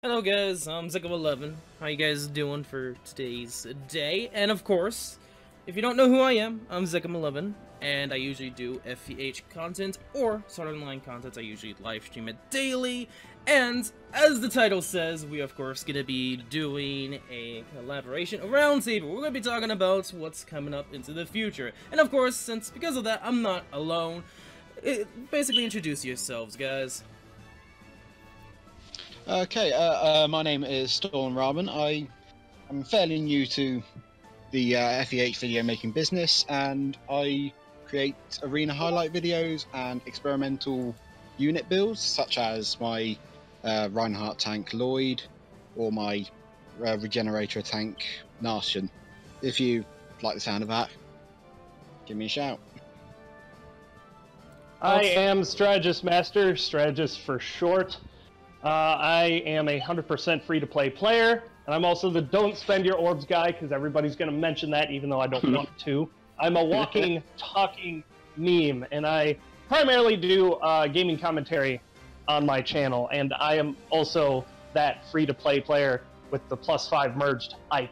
Hello guys, I'm Zickum11. How you guys doing for today's day? And of course, if you don't know who I am, I'm Zickum11, and I usually do FEH content or Sword Online content. I usually live stream it daily, and as the title says, we of course gonna be doing a collaboration, a roundtable. We're gonna be talking about what's coming up into the future, and of course, because of that, I'm not alone. Basically, introduce yourselves, guys. Okay, my name is Storm Ramen. I'm fairly new to the FEH video making business, and I create arena highlight videos and experimental unit builds, such as my Reinhardt tank Lloyd or my regenerator tank Narcian. If you like the sound of that, give me a shout. I am Strategistmaster, Strategist for short. I am a 100% free-to-play player, and I'm also the don't spend your orbs guy, because everybody's going to mention that, even though I don't want to. I'm a walking, talking meme, and I primarily do gaming commentary on my channel, and I am also that free-to-play player with the +5 merged Ike.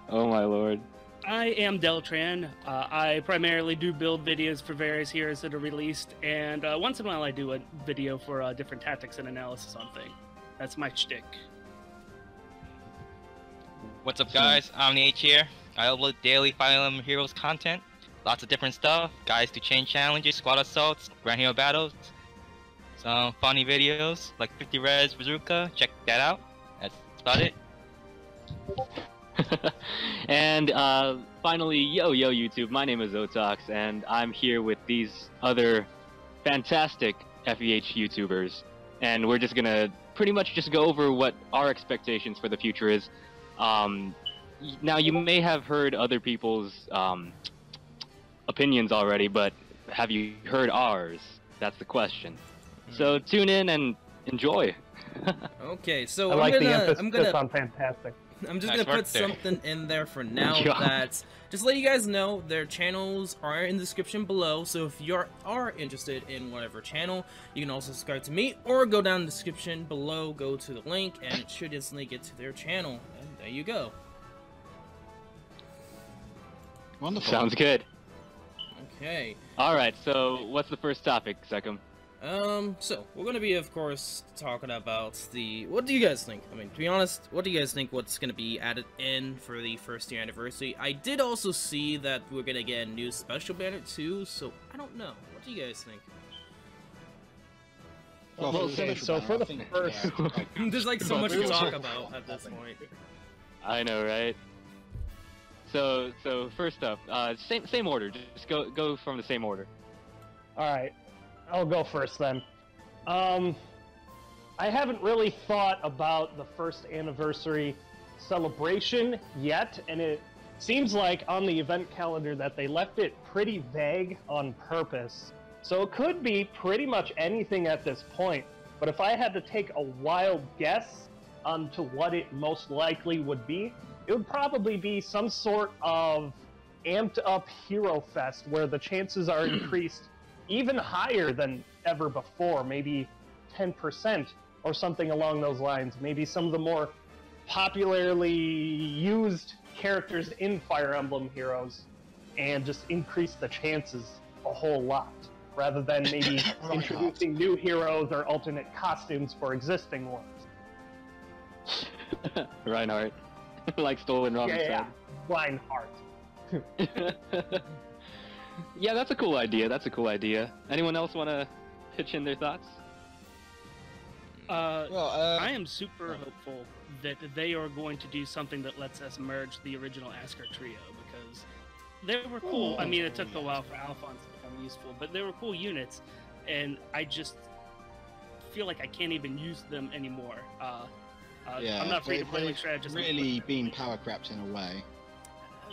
Oh my lord. I am Deltran. I primarily do build videos for various heroes that are released, and once in a while I do a video for different tactics and analysis on things. That's my shtick. What's up guys, Omni H here. I upload daily Fire Emblem Heroes content. Lots of different stuff, guides to chain challenges, squad assaults, grand hero battles. Some funny videos, like 50 Res Bazooka, check that out. That's about it. And finally, yo YouTube, my name is Otaks, and I'm here with these other fantastic FEH YouTubers, and we're just gonna pretty much just go over what our expectations for the future is. Now you may have heard other people's opinions already, but have you heard ours? That's the question. So tune in and enjoy. Okay, so I like the emphasis I'm gonna on fantastic. I'm just Nice gonna work put there. something in there for now Yeah. that just let you guys know their channels are in the description below. So if you are interested in whatever channel, you can also subscribe to me or go down the description below, go to the link, and it should instantly get to their channel. And there you go. Wonderful. Sounds good. Okay. Alright, so what's the first topic, Secum? So we're gonna be, of course, talking about what do you guys think? I mean, to be honest, what do you guys think what's gonna be added in for the first year anniversary? I did also see that we're gonna get a new special banner too, so I don't know. What do you guys think? Well, Well, the so social for banner, the I think, first- yeah, There's like so much to talk about at this point. I know, right? So first up, same order. Just go from the same order. Alright, I'll go first then. I haven't really thought about the first anniversary celebration yet, and it seems like on the event calendar that they left it pretty vague on purpose. So it could be pretty much anything at this point, but if I had to take a wild guess onto what it most likely would be, it would probably be some sort of amped up Hero Fest where the chances are increased even higher than ever before, maybe 10% or something along those lines. Maybe some of the more popularly used characters in Fire Emblem Heroes, and just increase the chances a whole lot, rather than maybe introducing new heroes or alternate costumes for existing ones. Reinhardt. Like Stolen Ramen Yeah, Reinhardt. said. Yeah, that's a cool idea. That's a cool idea. Anyone else want to pitch in their thoughts? I am super hopeful that they are going to do something that lets us merge the original Asker trio, because they were cool. I mean, it took a while for Alphonse to become useful, but they were cool units, and I just feel like I can't even use them anymore. yeah, I'm not free to play they've like strategist. really been power crept in a way.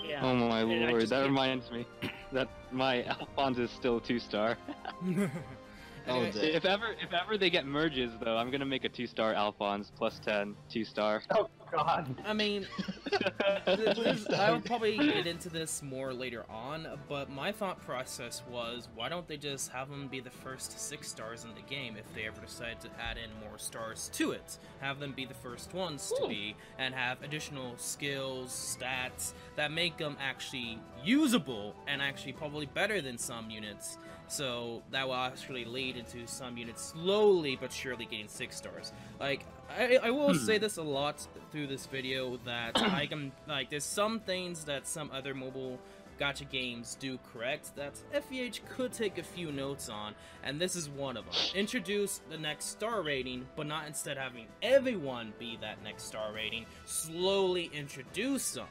Yeah. Oh my and I lord, just that can't- reminds me that my Alphonse is still 2-star. Oh, Anyway, dear. If ever they get merges though, I'm gonna make a 2-star Alphonse +10 2-star. Oh god. I mean, I'll probably get into this more later on, but my thought process was, why don't they just have them be the first 6 stars in the game if they ever decide to add in more stars to it? Have them be the first ones to be, and have additional skills, stats, that make them actually usable, and actually probably better than some units. So that will actually lead into some units slowly but surely getting 6 stars. Like, I will say this a lot through this video, that I can, like, there's some things that some other mobile gacha games do correct that FEH could take a few notes on, and this is one of them. Introduce the next star rating, but not instead having everyone be that next star rating. Slowly introduce them.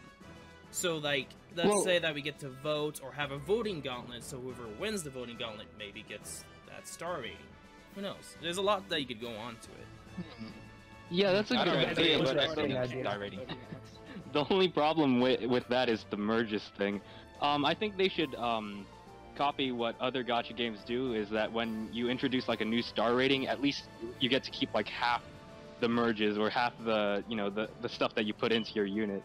So, like, let's say that we get to vote or have a voting gauntlet, so whoever wins the voting gauntlet maybe gets that star rating. Who knows? There's a lot that you could go on to it. Yeah, that's a good idea. But Star rating. the only problem with that is the merges thing. I think they should copy what other gacha games do, is that when you introduce like a new star rating, at least you get to keep like half the merges or half the, you know, the stuff that you put into your unit.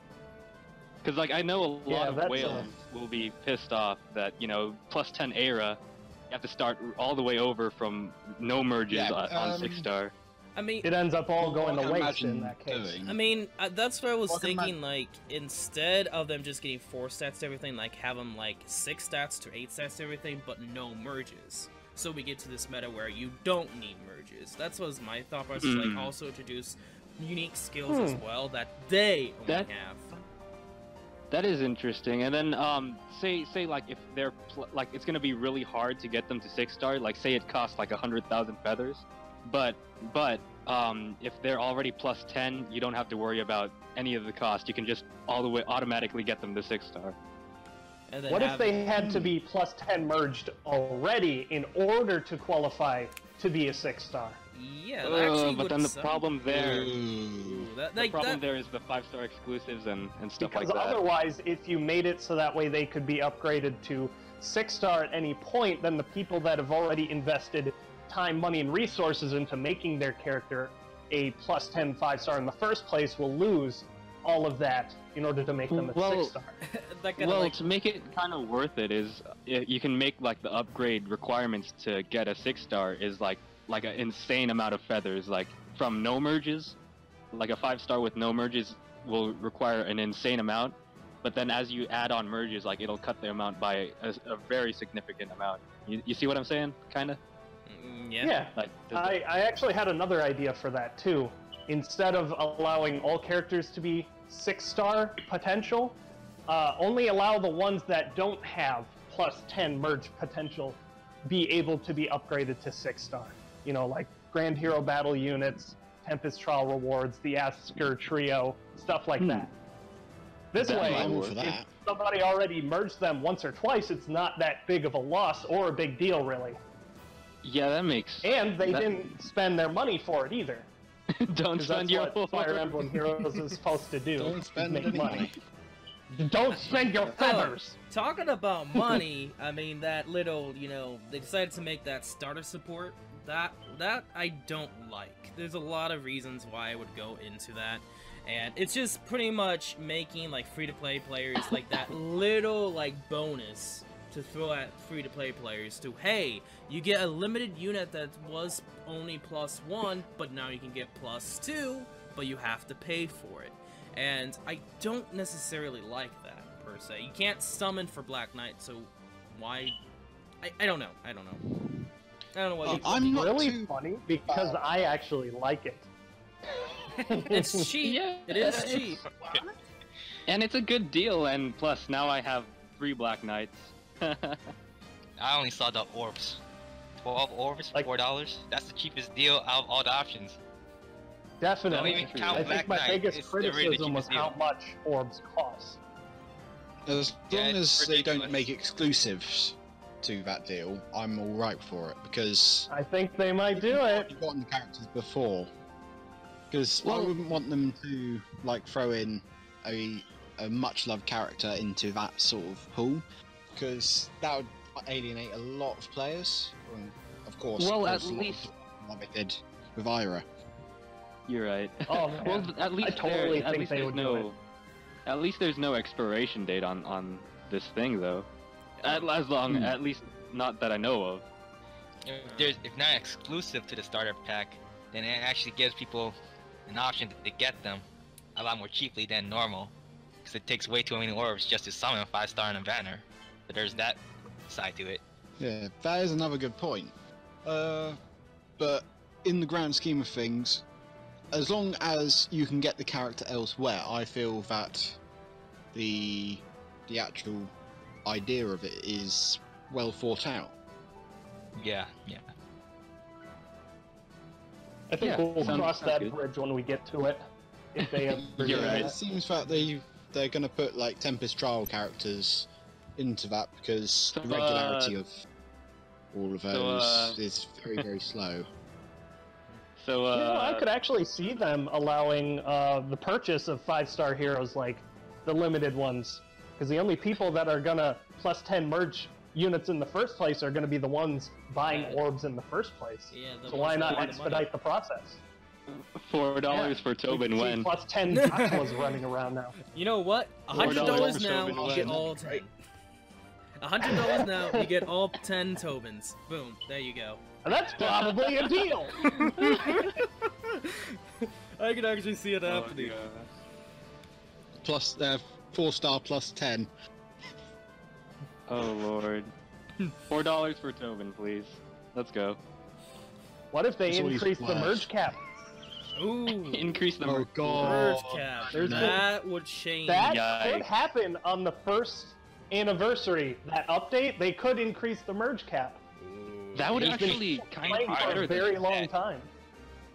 Because, like, I know a lot of whales will be pissed off that, you know, plus 10 era, you have to start all the way over from no merges on 6 star. I mean, it ends up all going to waste in that case. I mean, that's what I was thinking, like, instead of them just getting 4 stats to everything, like, have them, like, 6 stats to 8 stats to everything, but no merges. So we get to this meta where you don't need merges. That's what was my thought process, like, also introduce unique skills as well that they only have. That is interesting. And then, say like if they're like it's gonna be really hard to get them to 6 star. Like say it costs like 100,000 feathers, but if they're already plus 10, you don't have to worry about any of the cost. You can just all the way automatically get them to 6 star. And then what if they had to be plus 10 merged already in order to qualify to be a 6 star? Yeah, that actually but then the problem there, there is the 5-star exclusives and stuff like because that. otherwise, if you made it so that way they could be upgraded to 6 star at any point, then the people that have already invested time, money, and resources into making their character a plus 10 5-star in the first place will lose all of that in order to make them a 6-star. Well, to make it kind of worth it is you can make like the upgrade requirements to get a 6-star is like an insane amount of feathers, like from no merges. Like a 5-star with no merges will require an insane amount, but then as you add on merges, like it'll cut the amount by a very significant amount. You see what I'm saying? Kind of. Yeah. Like, I actually had another idea for that too. Instead of allowing all characters to be 6-star potential, only allow the ones that don't have plus 10 merge potential be able to be upgraded to 6-star. You know, like Grand Hero Battle units, Tempest Trial rewards, the Asker Trio, stuff like that. This way, if somebody already merged them once or twice, it's not that big of a loss or a big deal, really. Yeah, that makes... And they didn't spend their money for it, either. Don't spend your what Fire Emblem Heroes is supposed to do. Don't spend make any money. Don't spend your feathers! Talking about money, I mean, that little, you know, they decided to make that starter support. That I don't like. There's a lot of reasons why I would go into that, and it's just pretty much making like free-to-play players like that little like bonus to throw at free-to-play players to, hey, you get a limited unit that was only +1, but now you can get +2, but you have to pay for it. And I don't necessarily like that per se. You can't summon for Black Knight, so why? I don't know. I don't know. I don't know what I'm not really funny because I actually like it. It's cheap. Yeah, it is cheap. And it's a good deal, and plus now I have 3 Black Knights. I only saw the orbs. 12 orbs, Like- $4. That's the cheapest deal out of all the options. Definitely. Don't even count I think Black my Knight. biggest It's really the criticism was cheapest how deal. much orbs cost. As Yeah, long it's as they don't ridiculous. make exclusives to that deal, I'm alright for it, because I think they might do it. you've gotten the characters before. Because I Well- wouldn't want them to like throw in a much loved character into that sort of pool, because that would alienate a lot of players. And of course, Well, of at course, a lot of least- people like they did with Ira. You're right. Oh, man. Well, at least totally at think least they there's would do no. At least there's no expiration date on this thing, though. At least not that I know of. If not exclusive to the starter pack, then it actually gives people an option to get them a lot more cheaply than normal, because it takes way too many orbs just to summon a 5-star in a banner. But there's that side to it. Yeah, that is another good point. But in the grand scheme of things, as long as you can get the character elsewhere, I feel that the actual idea of it is well thought out. Yeah. I think we'll cross that bridge when we get to it. If they ever You're right. It seems that they're going to put like Tempest Trial characters into that because the regularity of all of those is very, very slow. So I could actually see them allowing the purchase of 5-star heroes, like the limited ones, because the only people that are gonna plus 10 merge units in the first place are gonna be the ones buying orbs in the first place. Yeah, so why not expedite the process? $4 for Tobin when? Plus 10 Teslas running around now. You know what? $100 now, you get all 10. $100 now, you get all 10 Tobins. Boom, there you go. And that's probably a deal! I can actually see it happening. Plus 4-star plus 10. Oh lord. $4 for Tobin, please. Let's go. What if they That's what he's increase the flashed. merge cap? Ooh, Increase the Oh merge god. cap. There's That would change. That Yikes. could happen on the first anniversary. That update, they could increase the merge cap. That would It's been actually kind playing of for better a very than long time.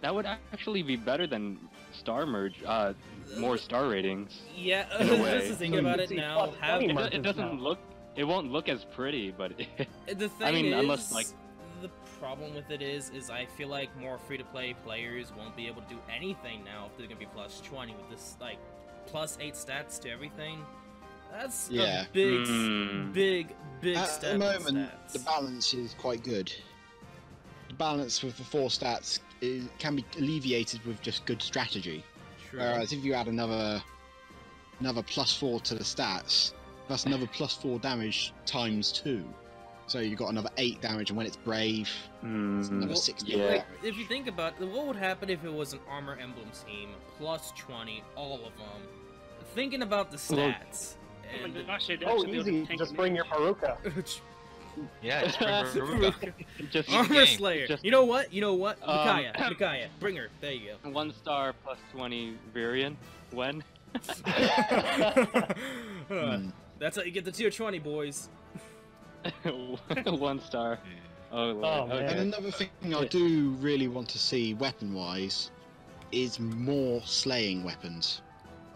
That would actually be better than Star Merge. More star ratings. Yeah, In a way. just to think about it See, now, plus have 20 It doesn't look. It won't look as pretty, but the thing I mean, is, unless, like- the problem with it is I feel like more free-to-play players won't be able to do anything now if they're gonna be plus 20 with this like plus 8 stats to everything. That's Yeah. a big, Hmm. big At step the in moment, stats. the balance is quite good. The balance with the 4 stats can be alleviated with just good strategy. True. Whereas if you add another +4 to the stats, that's another +4 damage times 2. So you've got another 8 damage, and when it's brave, it's another Well, 16 yeah. damage. If you think about it, what would happen if it was an Armor Emblem team, plus 20, all of them? Thinking about the stats, Oh my and gosh, they'd Oh, actually be able to easy. tank Just an bring your enemy. Haruka. Yeah, just bring Veruca. just Armor game. Slayer. Just- You know what? Um, Micaiah, bring her. There you 1 star plus 20 Virion. When? go. That's how you get the tier 20, boys. 1 star. Oh lord. Oh, man. And Okay. another thing I do really want to see weapon-wise is more slaying weapons.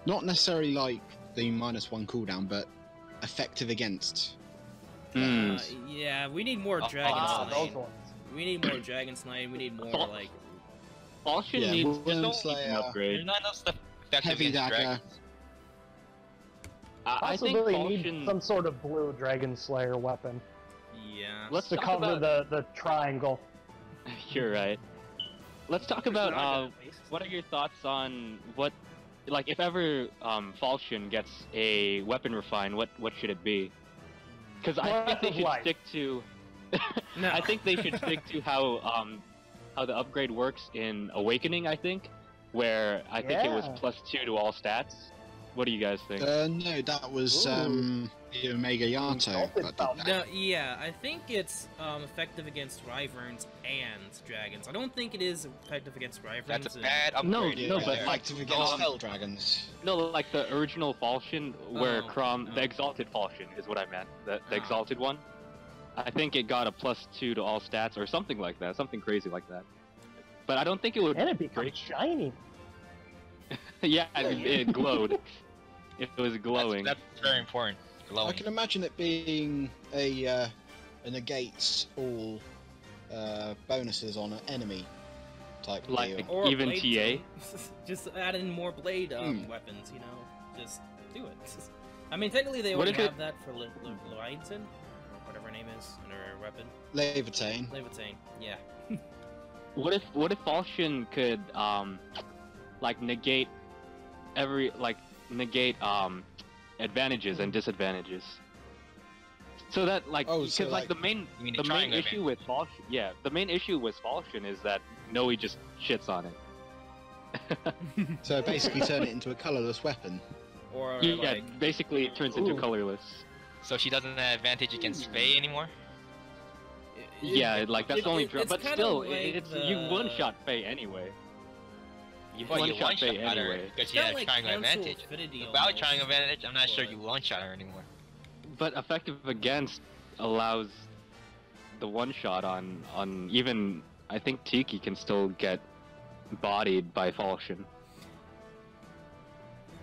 Not necessarily like the -1 cooldown, but effective against. Hmm. Yeah, we need more Dragon Those Slaying. ones. We need more Dragon Slaying. We need more like. Falchion Yeah, needs Worm an Slayer, There's upgrade. not enough stuff effective Heavy against Dagger. dragons. I think Possibly Falchion. need some sort of blue Dragon Slayer weapon Yeah. Let's to talk cover about. the triangle. You're right. Let's talk about Not what are your thoughts on what, like, if ever Falchion gets a weapon refine, what should it be? Because I think they Breath of should Life. stick to. No. I think they should stick to how the upgrade works in Awakening. I think, where I think it was Yeah. +2 to all stats. What do you guys think? No, that was Ooh. the Omega Yato Exalted that did Falcon. that. No, yeah, I think it's effective against Wyverns and Dragons. I don't think it is effective against Wyverns. That's a and- bad upgrade. No, Yeah, no, but effective like, against Hell Dragons. No, like the original Falchion, where Oh, Crom, no. the Exalted Falchion is what I meant. The Oh. Exalted one. I think it got a +2 to all stats or something like that, something crazy like that. But I don't think it would. And it becomes shiny. Yeah, it glowed. It was glowing. That's very important. I Glowing. can imagine it being a negates all bonuses on an enemy type Like- deal. Or a Even blade TA? too. Just add in more blade weapons, you know? Just do it. I mean, technically they What already if it- have that for Leviathan, or whatever her name is, in her weapon. Levitain. Leviathan, yeah. What if Falchion could like negate every, like, negate advantages and disadvantages. So that like Oh, because so, like the main You mean the main triangle issue with Falchion, yeah, the main issue with Falchion is that Noe just shits on it. So basically turn it into a colorless weapon. Or Yeah, like, basically it turns into Ooh. colorless. So she doesn't have advantage against Faye anymore? Yeah, like that's the only it's but kinda still, like it's the- you one-shot Faye anyway. You Well, you one-shot one-shot Faye her anyway. because she It's had got, like, triangle cancel advantage. affinity Without almost, triangle advantage, I'm not sure but- you one-shot her anymore. But effective against allows the one-shot on even I think Tiki can still get bodied by Falchion.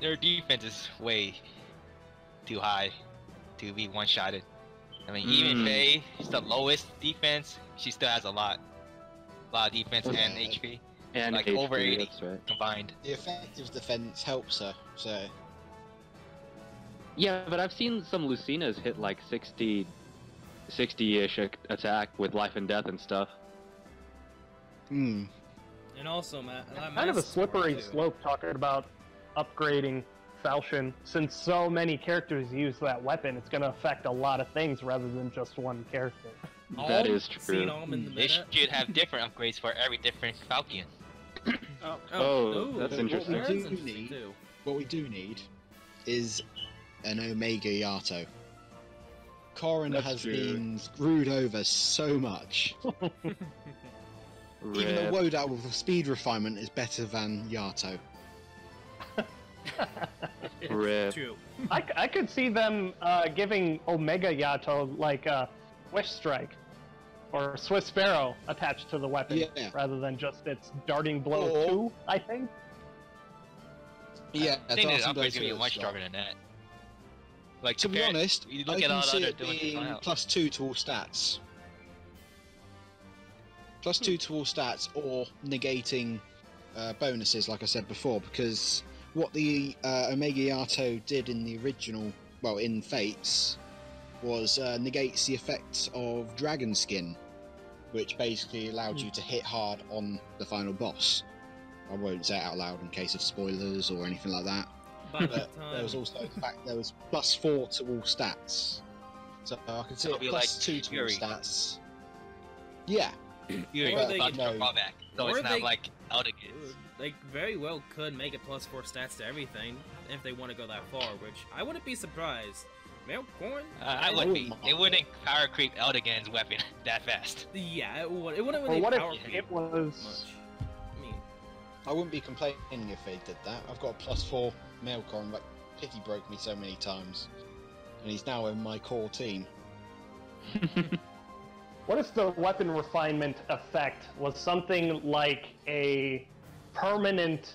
Their defense is way too high to be one-shotted. I mean, even Faye, she's the lowest defense, she still has a lot of defense and Yeah. HP And like HP, over 80 that's right. combined. The effective defense helps her, so Yeah, but I've seen some Lucinas hit like 60-ish attack with life and death and stuff. hmm. and also, Matt, Kind of a slippery slope talking about upgrading Falchion. Since so many characters use that weapon, it's going to affect a lot of things rather than just one character. That is Seen true. Alm in the They minute. should have different upgrades for every different Falcon. Oh, that's But interesting. What we That's do interesting need, too. what we do need, is an Omega Yato. Corrin That's has true. been screwed over so much. Even the Rip. Wodat with a speed refinement is better than Yato. Rip. True. I could see them giving Omega Yato like a Swish Strike or Swiss Sparrow attached to the weapon Yeah. rather than just its Darting Blow Or- 2, I think. Yeah, I think the Darcy upgrade's Blaze gonna be is much strong. stronger than that. Like To be compare- honest, you look I at all can the see other it doing being wow. +2 to all stats. +2 to all stats, or negating bonuses, like I said before, because what the Omega Yato did in the original, well, in Fates, was negates the effects of Dragon Skin, which basically allowed you to hit hard on the final boss. I won't say it out loud in case of spoilers or anything like that. By the But there was time, also the fact there was +4 to all stats. So I can see It'll it be like +2 to all Fury. stats. Yeah. You Or they got could- your fallback, so or it's not they- like Eldigans. they very well could make it +4 stats to everything if they want to go that far, which I wouldn't be surprised. Male Corn? I would be. They wouldn't power creep Eldigan's weapon that fast. Yeah, it wouldn't Or really what power if creep it was... much. I mean, I wouldn't be complaining if they did that. I've got a +4 Mailcorn, like Pity broke me so many times. And he's now in my core team. What if the weapon refinement effect was something like a permanent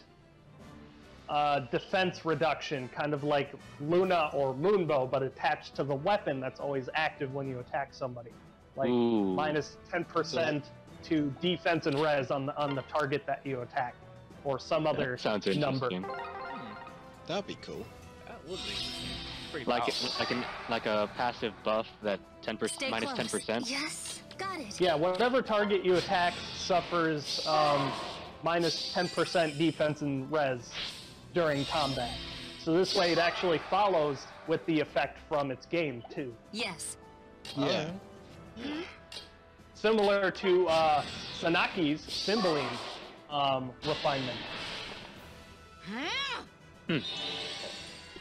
defense reduction, kind of like Luna or Moonbow, but attached to the weapon that's always active when you attack somebody? Like Ooh. minus 10% to defense and res on the target that you attack, or some other That sounds number. interesting. That'd be cool. that would be Pretty Like powerful. like a passive buff that 10% Stay minus close. 10%. Yes, got it. Yeah, whatever target you attack suffers minus 10% defense and res during combat. So this way it actually follows with the effect from its game, too. Yes. Yeah. Similar to Sanaki's Cymbeline refinement.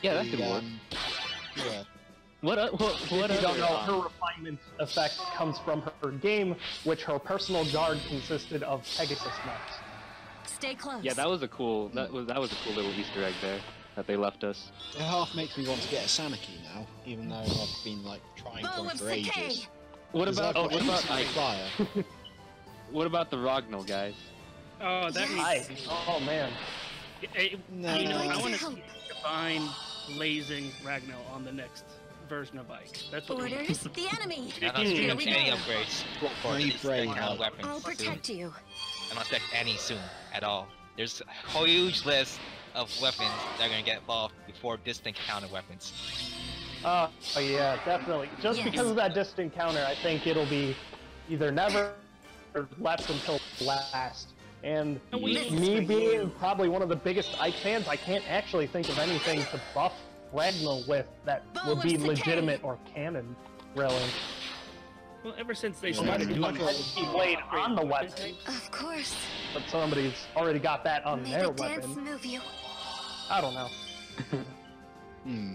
Yeah, that The, could work. Yeah. What If you other, don't know, her refinement effect comes from her game, which her personal guard consisted of Pegasus mounts. Stay close. Yeah, that was a cool that was a cool little Easter egg there that they left us. It half makes me want to get a Sanaki now, even though I've been like trying Bow to of for Sake. ages. What 'Cause about I've got instant like, fire? what about the Rognal guys? Oh, that Yes. needs Oh man. No. You know, I Going want to to help. see Divine blazing Ragnar on the next version of Ike. That's what we need. Orders, the enemy. I'm not Here expecting we any go. upgrades What for brave these brain kind of have? weapons. I'll soon. protect you. I don't expect any soon at all. There's a huge list of weapons that are gonna get evolved before distant counter weapons. Oh yeah, definitely. Just Yes. because of that distant counter, I think it'll be either never or left until last. And Oh, we- This is me for being you. probably one of the biggest Ike fans, I can't actually think of anything to buff Ragnar with that Bow would be of Decay. legitimate or canon, really. Well, ever since they Yeah, started you doing might this, blade on the weapon. Of course. But somebody's already got that on May their the dance weapon. move you. I don't know. Hmm.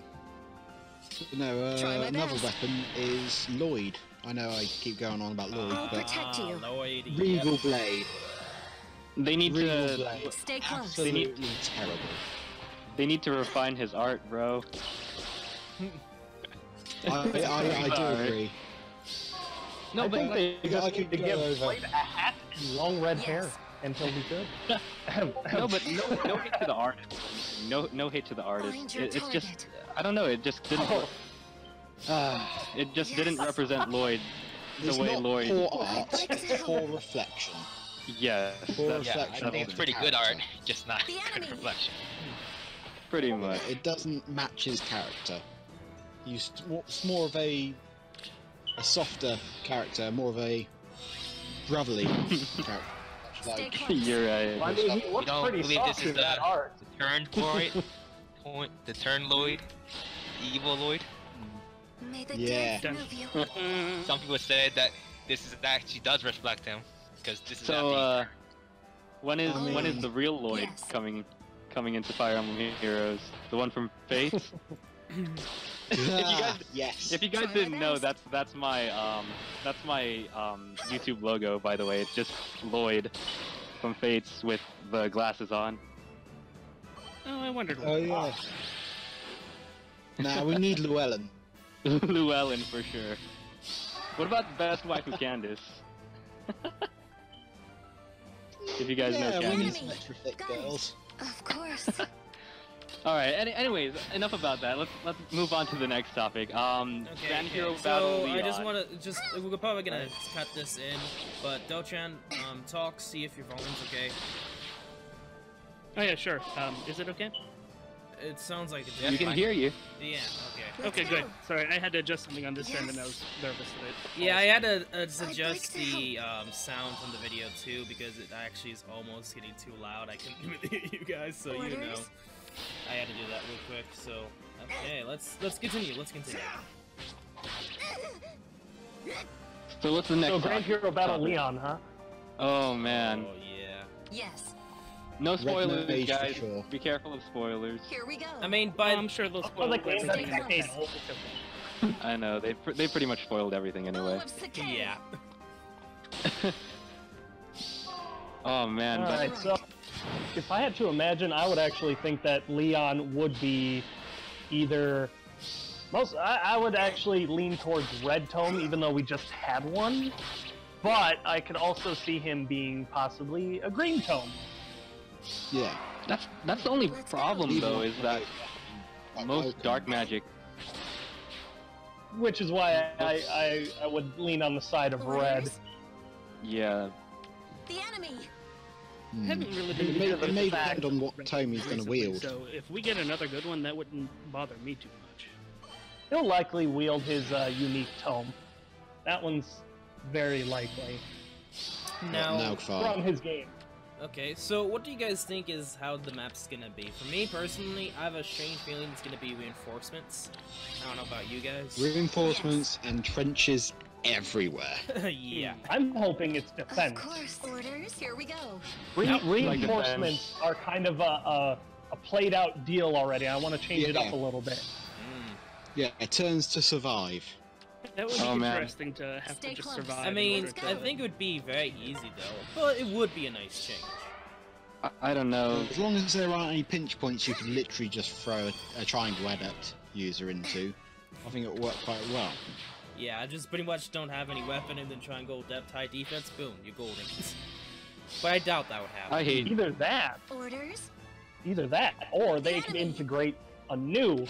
No, Try my another best. weapon is Lloyd. I know I keep going on about Lloyd, I'll but protect you. Lloyd, Regal yep. Blade. They need Regal to. Blade. Stay close. Absolutely terrible. They need to refine his art, bro. I do Sorry. agree. No, I but think they I just could need to go give over. Blade a hat and long red Yes. hair, and he'll be good. no, but no hate to the artist. No hate to the artist. Find your It's just, target. I don't know. It just didn't. Oh. It just Yes. didn't represent Lloyd the It's way not Lloyd. poor art, Like it's to. poor reflection. Yes, Poor that's Yeah, I reflection think of it's the pretty good art, character. just not The good enemy. reflection. pretty much. It doesn't match his character. It's more of a softer character, more of a brotherly character. Stay Like, close. You're I right. mean, he looks don't pretty believe soft this is in that the- art. The turn for it, the turn Lloyd, the evil Lloyd. May the Yeah. dance move you. Some people said that this is actually does reflect him, because this is So, after when is mean- the real Lloyd Yes. coming into Fire Emblem Heroes? The one from Fates? guys- yes. If you guys Try my didn't know, best. that's my YouTube logo, by the way. It's just Lloyd from Fates with the glasses on. Oh, I wondered. Oh yeah. Nah, we need Llewellyn. Llewellyn for sure. What about Best Waifu Candace? If you guys know Yeah, we Candace. need some extra thick Guys. girls. Of course. All right. Anyways, enough about that. Let's move on to the next topic. Grand Hero So Battle I just Leon. want to we're probably gonna cut this in, but Deltran, talk, see if your volume's okay. Oh yeah, sure. Is it okay? It sounds like it's We can hear you. Yeah, okay. Let's Okay, good. go. Sorry, I had to adjust something on this end, and I Yes. was nervous that it. Yeah, I had to I'd suggest like to the sound from the video too because it actually is almost getting too loud. I couldn't even hear you guys, so you know. Orders? I had to do that real quick. So okay, let's continue. Let's continue. So what's the next So Grand topic? Hero Battle Leon, huh? Oh man. Oh yeah. Yes. No spoilers, Mage for guys. sure. Be careful of spoilers. Here we go. I mean, Oh, by I'm sure they'll Oh, spoil the game that's everything. decade old. I know they pretty much spoiled everything anyway. Bow of Decay. yeah. Oh man, but Alright, so if I had to imagine, I would actually think that Leon would be either I would actually lean towards Red Tome, even though we just had one. But I could also see him being possibly a Green Tome. Yeah. that's the only Let's go. problem though is that Like most Vulcan. dark magic. Which is why I would lean on the side of Red. Orders? Yeah. The enemy. Hmm. Haven't really It been may, into it may the fact depend on what tome he's going to recently, wield. So if we get another good one, that wouldn't bother me too much. He'll likely wield his unique tome. That one's very likely Now, from his game. okay. So what do you guys think is how the map's gonna be? For me personally, I have a strange feeling it's gonna be reinforcements. I don't know about you guys. Reinforcements and trenches everywhere. yeah. I'm hoping it's Of defense. course. Orders. Here we go. Reinforcements are kind of a played out deal already. I want to change it up Yeah. a little bit. Mm. Yeah, it turns to survive. That would be Oh, man. interesting to have Stay to just close. survive. I mean, Let's go. I think it would be very easy though, but it would be a nice change. I don't know. As long as there aren't any pinch points you can literally just throw a triangle adept user into, I think it'll work quite well. Yeah, I just pretty much don't have any weapon and then try and go depth high defense. Boom, you're golden. But I doubt that would happen. I hate. Either that, Orders. or they can integrate a new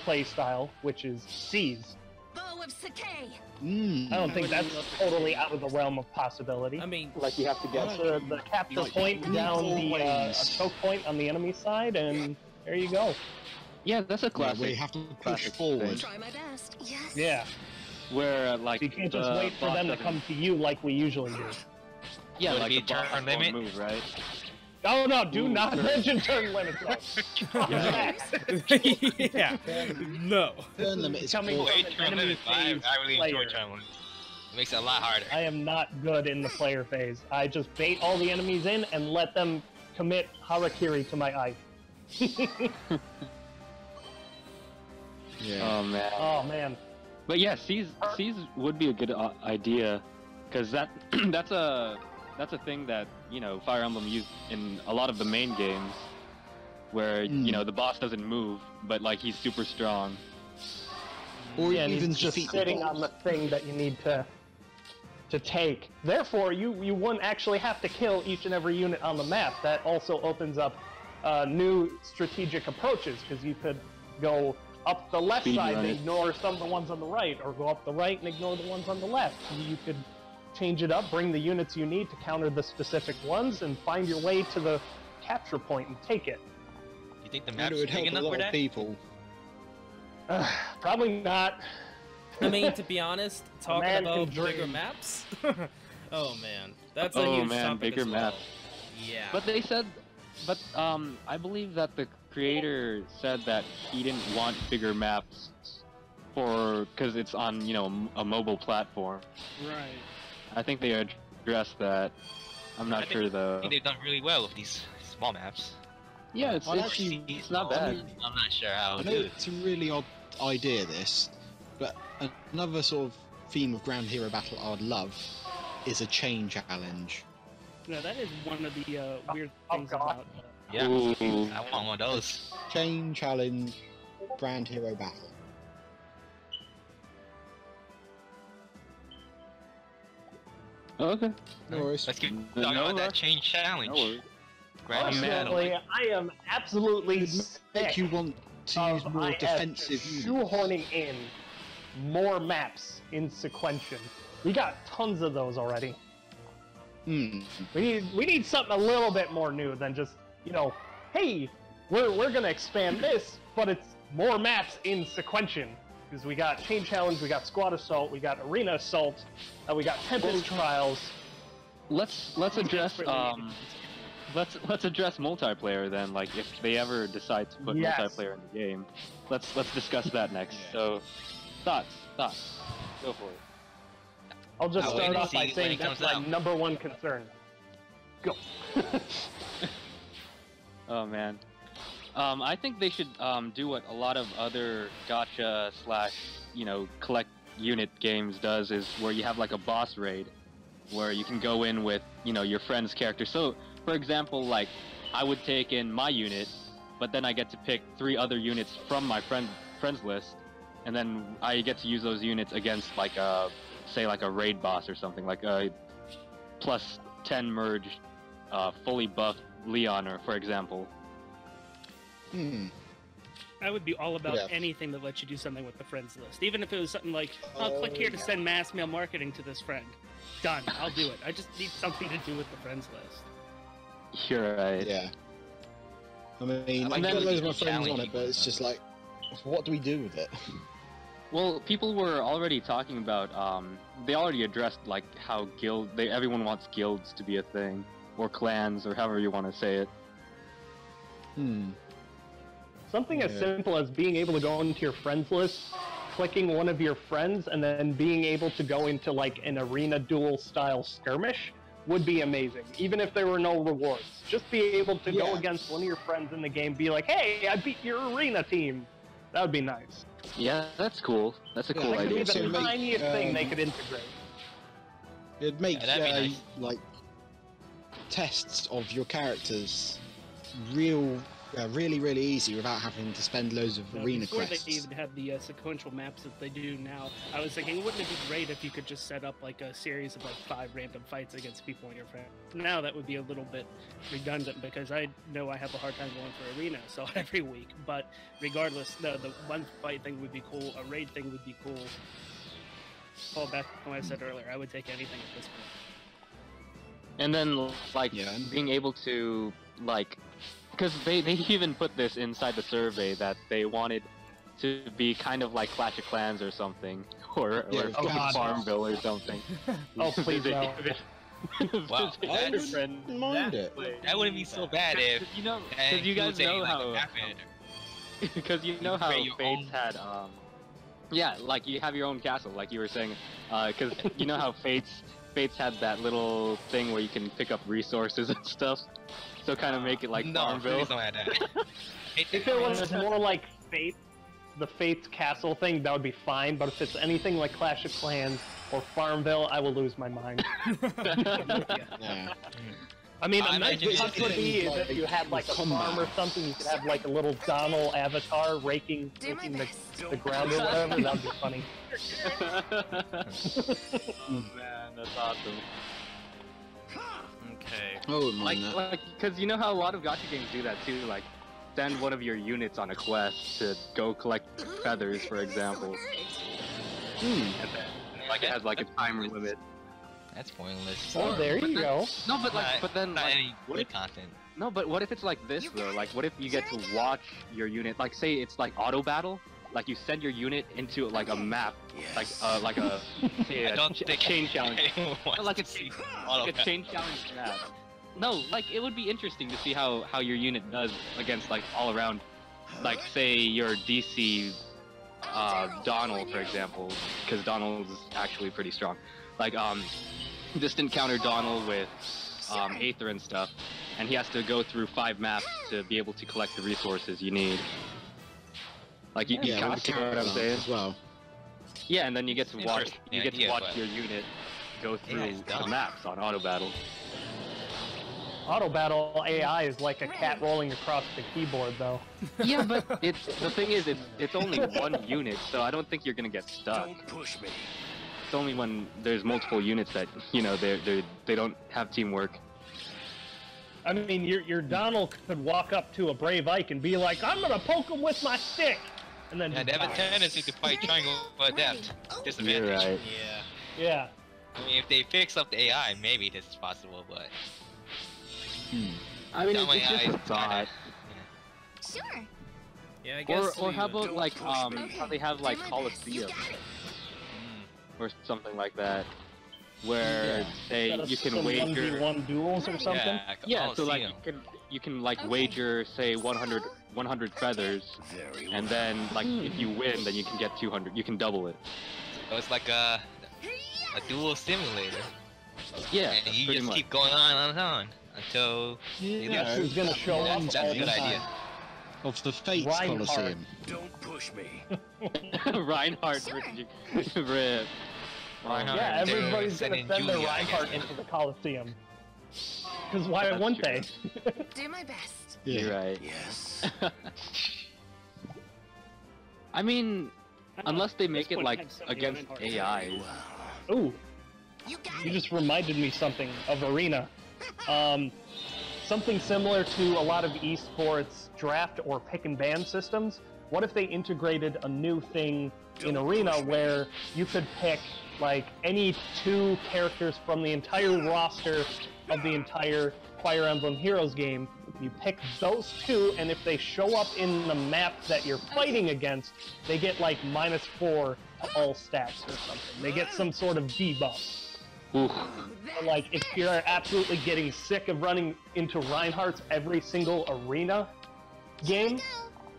play style, which is Seize. Bow of Decay. Mm. I don't think that's totally out of the realm of possibility. I mean, Like you have to get the capture point down the a choke point on the enemy side, and there you go. Yeah, that's a Yeah, classic. we have to push classic forward. thing. Try my best. Yes. Yeah, Where like you can't just the wait for boss them to doesn't- come to you like we usually do. Yeah, Would it like be the boss turn won't limit? move, right? Oh no, do Ooh, not sure. mention turn limits. Yeah. No. Turn limit is Coming cool. from Wait, an turn enemy limit, but I phase really enjoy player. turn limit. It makes it a lot harder. I am not good in the player phase. I just bait all the enemies in and let them commit harakiri to my eye. Yeah. Oh man. Oh man. But yeah, C's would be a good idea, because that's a thing that Fire Emblem used in a lot of the main games, where the boss doesn't move, but like he's super strong. Or Yeah, and even he's just defeat sitting the on the thing that you need to take. Therefore, you wouldn't actually have to kill each and every unit on the map. That also opens up new strategic approaches, because you could go up the left Speed side run and it. ignore some of the ones on the right, or go up the right and ignore the ones on the left. You could change it up, bring the units you need to counter the specific ones, and find your way to the capture point and take it. You think the And map's it would big help a enough lot for of that? people. Probably not. I mean, to be honest, talking man can about bigger dream. maps. Oh man, that's a Oh, huge man, topic bigger as well. maps. Yeah. But they said, I believe that the creator said that he didn't want bigger maps because it's on a mobile platform. Right. I think they addressed that. I'm I not think- sure I though. think they've done really well with these small maps. Yeah, it's Well, actually, it's not bad. I'm not sure how I to know do it. it's a really odd idea, this, but another sort of theme of Ground Hero Battle I would love is a chain challenge. No, that is one of the weird Oh, things God. about. Yeah, Ooh. I want one of those. Chain challenge, Ground Hero Battle. Okay. No worries. Let's keep No talking about that rush. chain challenge. No worries. Grand Personally, I am absolutely Make sick you want to use of more IF defensive just units. shoehorning in more maps in Sequentium. We got tons of those already. Hmm. We need something a little bit more new than just, hey, we're gonna expand this, but it's more maps in Sequentium. Because we got Chain Challenge, we got Squad Assault, we got Arena Assault, we got Tempest Trials. Let's address let's address multiplayer then. Like if they ever decide to put Yes. multiplayer in the game, let's discuss that next. So, thoughts. Go for it. I'll just I'll wait start and off by see when saying it that's comes my out. number one concern. Go. Oh man. I think they should do what a lot of other gacha / collect unit games does, is where you have like a boss raid where you can go in with your friend's character. So for example, like I would take in my unit, but then I get to pick 3 other units from my friends list, and then I get to use those units against like a raid boss or something, like a plus 10 merge fully buffed Leon, for example. Hmm. I would be all about Yeah. anything that lets you do something with the friends list. Even if it was something like, I'll click here to yeah. send mass mail marketing to this friend. Done. I'll do it. I just need something to do with the friends list. You're right. Yeah. I mean, And I've then got loads of my the friends on challenge it, but it's just like, what do we do with it? Well, people were already talking about. They already addressed like how everyone wants guilds to be a thing, or clans, or however you want to say it. Hmm. Something as Yeah. simple as being able to go into your friends list, clicking one of your friends, and then being able to go into like an arena duel style skirmish would be amazing. Even if there were no rewards, just be able to go Yeah. against one of your friends in the game, be like, "Hey, I beat your arena team." That would be nice. Yeah, that's cool. That's a Yeah, cool I That could idea. be the also make, tiniest thing they could integrate. It'd make Yeah, that'd be nice. like tests of your characters really easy without having to spend loads of arena Before quests. they even had the sequential maps that they do now, I was thinking, wouldn't it be great if you could just set up like a series of like 5 random fights against people in your friend? Now that would be a little bit redundant because I know I have a hard time going for arena, so every week. But regardless, the one fight thing would be cool. A raid thing would be cool. Fall back to what I said earlier. I would take anything at this point. And then like Yeah. being able to because they even put this inside the survey that they wanted to be kind of like Clash of Clans or something, or Yeah, oh God. Farmville or something. Oh, please They- no. Wow, I that's, wouldn't mind it. that wouldn't be so bad if You know, that because you guys includes a, know like, how. a map editor. Because you know can how create your Fates own- had yeah, like you have your own castle, like you were saying, because you know how Fates had that little thing where you can pick up resources and stuff, so kind of make it like no, Farmville. please don't add that. If it was more like Fate, the Fate's castle thing, that would be fine. But if it's anything like Clash of Clans or Farmville, I will lose my mind. Yeah. I mean, I a nice imagine touch would be is if you had like a farm or something, you could have like a little Donald avatar raking Do my the best. ground or whatever. That would be funny. Oh man, that's awesome. Okay. I wouldn't mind that. Like, because you know how a lot of gacha games do that too, like send one of your units on a quest to go collect feathers, for example. And then, like it has like a timer limit. That's pointless. Oh, there you go. No, but like, but then not like, any what good if, content. no, but what if it's like this though? Like, what if you get to watch your unit? Like, say it's like auto battle. Like you send your unit into like a map, like a say, I don't think chain challenge. anyone wants No, like to a, see like a chain challenge map. No, like it would be interesting to see how your unit does against like all around, like say your DC Donald, for example, because Donald's actually pretty strong. Like just encounter Donald with Aether and stuff, and he has to go through 5 maps to be able to collect the resources you need. Like you Yeah, kind with of the see what I'm character saying? as well. Yeah, and then you get to watch Interesting idea, but- your unit go through it's the dumb. maps on auto battle. Auto battle AI is like a cat rolling across the keyboard, though. Yeah, but it's the thing is it's only one unit, so I don't think you're gonna get stuck. Don't push me. It's only when there's multiple units that they don't have teamwork. I mean, your Donald could walk up to a Brave Ike and be like, "I'm gonna poke him with my stick," and then Yeah, just they have a die. tendency to fight triangle or depth. Disadvantage. You're right. Yeah. Yeah. I mean, if they fix up the AI, maybe this is possible, but I mean, That it's way just a I- thought. Sure. Yeah, I guess. Or how we, about like how they have like Do my best. You Coliseum got it. or something like that, where say Set up you can some wager. 1v1 duels or something. yeah, Yeah, so like Coliseum. you can like Okay. wager say 100 feathers, Very well. and then like if you win, then you can get 200. You can double it. So it's like a dual simulator, Yeah, and you pretty just much. keep going on and on until they Yeah, lose. Who's gonna show up That's all a the good time. idea. Of the Fates Reinhardt. Coliseum. Don't push me. Reinhardt versus Rip. Reinhardt. Yeah, They're everybody's gonna sending send their Julia, I guess, Reinhardt now. into the Coliseum. Because why That's wouldn't true. they? Do my best. You're right. Yes. I mean, unless they make This it one like had so many against Reinhardts. AIs. Ooh, You got you it. just reminded me something of Arena. Something similar to a lot of esports draft or pick and ban systems. What if they integrated a new thing in Arena where you could pick like any 2 characters from the entire roster of the entire Fire Emblem Heroes game? You pick those 2, and if they show up in the map that you're fighting against, they get like -4 to all stats or something. They get some sort of debuff. Oof. Like, if you're absolutely getting sick of running into Reinhardt's every single Arena game,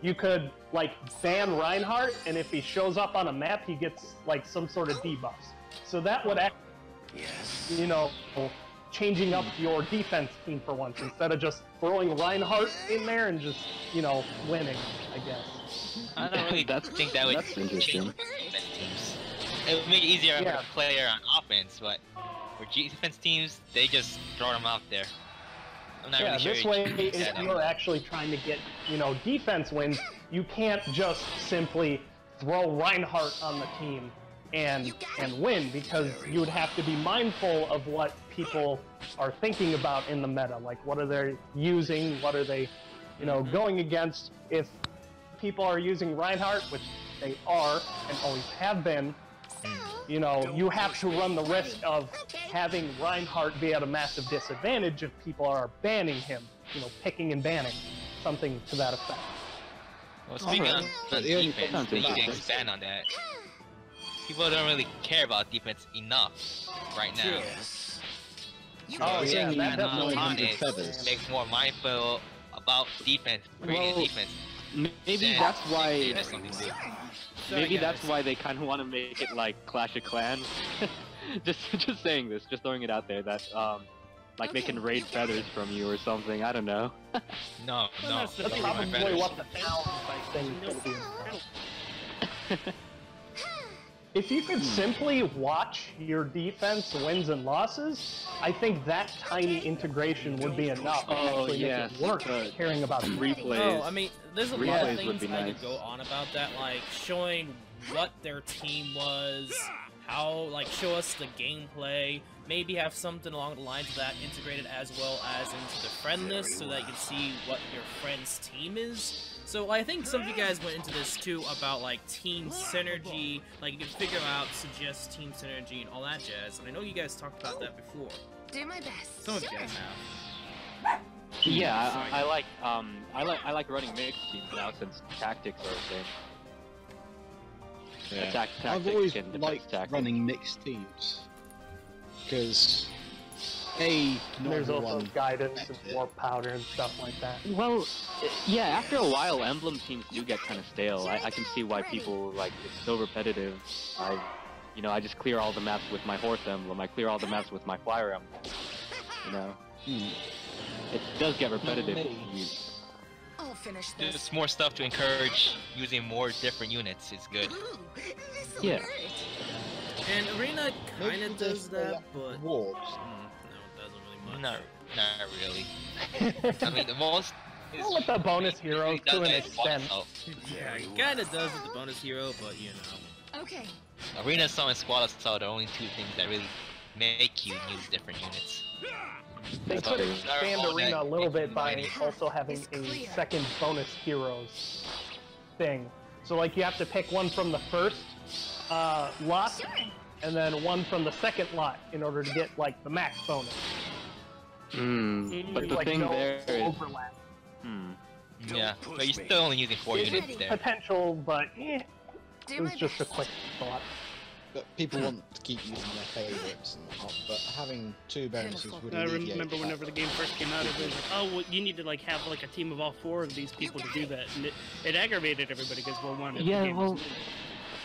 you could, like, ban Reinhardt, and if he shows up on a map, he gets, like, some sort of debuffs. So that would act, Yes. you know, changing up your defense team for once, instead of just throwing Reinhardt in there and just, you know, winning, I guess. I don't really think that would that's change interesting. defense teams. It would make it easier for Yeah. a player on offense, but for defense teams, they just throw them out there. I'm not Yeah, really sure. this it way, changes if that. you're actually trying to get, you know, defense wins, you can't just simply throw Reinhardt on the team and win, because you would have to be mindful of what people are thinking about in the meta. Like, what are they using? What are they, you know, going against? If people are using Reinhardt, which they are and always have been, you know, you have to run the risk of having Reinhardt be at a massive disadvantage if people are banning him, you know, picking and banning, something to that effect. Well, speaking Alright. on The only defense, problem they is need to that- expand on that. People don't really care about defense enough right now. Oh, yeah, Saying that definitely hundred it feathers. makes more mindful about defense, creating Well, defense. Maybe Then that's why. it has something to do. Sorry, Maybe guys. that's why they kind of want to make it like Clash of Clans. just saying this, just throwing it out there that like they can raid feathers from you or something. I don't know. No, no. that's the That's thing. probably feathers. what the town thing is going to be. If you could simply watch your defense wins and losses, I think that tiny integration would be enough to Oh, actually yes, make it work, the caring about replays. Oh, I mean, there's a lot Replays of would things be I nice. could go on about that, like showing what their team was, how, like, show us the gameplay, maybe have something along the lines of that integrated as well as into the friend list so that you can see what your friend's team is. So I think some of you guys went into this too about like team synergy, like you can figure out, suggest team synergy and all that jazz. And I know you guys talked about that before. Do my best. Some of you Sure. guys have. Yeah, I like running mixed teams now since tactics are the same. Yeah. Attack I've tactics always and defense liked tactics. running mixed teams because not There's also everyone guidance gets and it. warp powder and stuff like that. Well, yeah, after a while, Emblem teams do get kind of stale. I can see why people, like, it's so repetitive. I just clear all the maps with my horse emblem, I clear all the maps with my fire emblem, you know? It does get repetitive. I'll finish this. Just more stuff to encourage using more different units is good. Ooh, this'll Yeah. hurt. And Arena kind of does that, but warps. no, it doesn't really much. Not really. I mean, the most. Well, with the bonus heroes does to an it extent. also. Yeah, it kind of does with the bonus hero, but you know. Okay. Arena Assault and Squad Assault are the only two things that really make you use different units. They That's could all. expand All Arena a that little bit making by money. also having It's a clear. second bonus heroes thing. So like you have to pick one from the first lot, Sure. and then one from the second lot in order to get like the max bonus. But the Like, thing no there is, overlap. Yeah, push but you're me. still only using 4 It's units there. potential, but Do it my was just a best. quick thought. But people want to keep using their favourites and whatnot, but having two bonuses would I alleviate remember that. whenever the game first came out, it was like, oh, well, you need to like have like a team of all 4 of these people to do that, and it aggravated everybody because one. of the yeah, games well, was-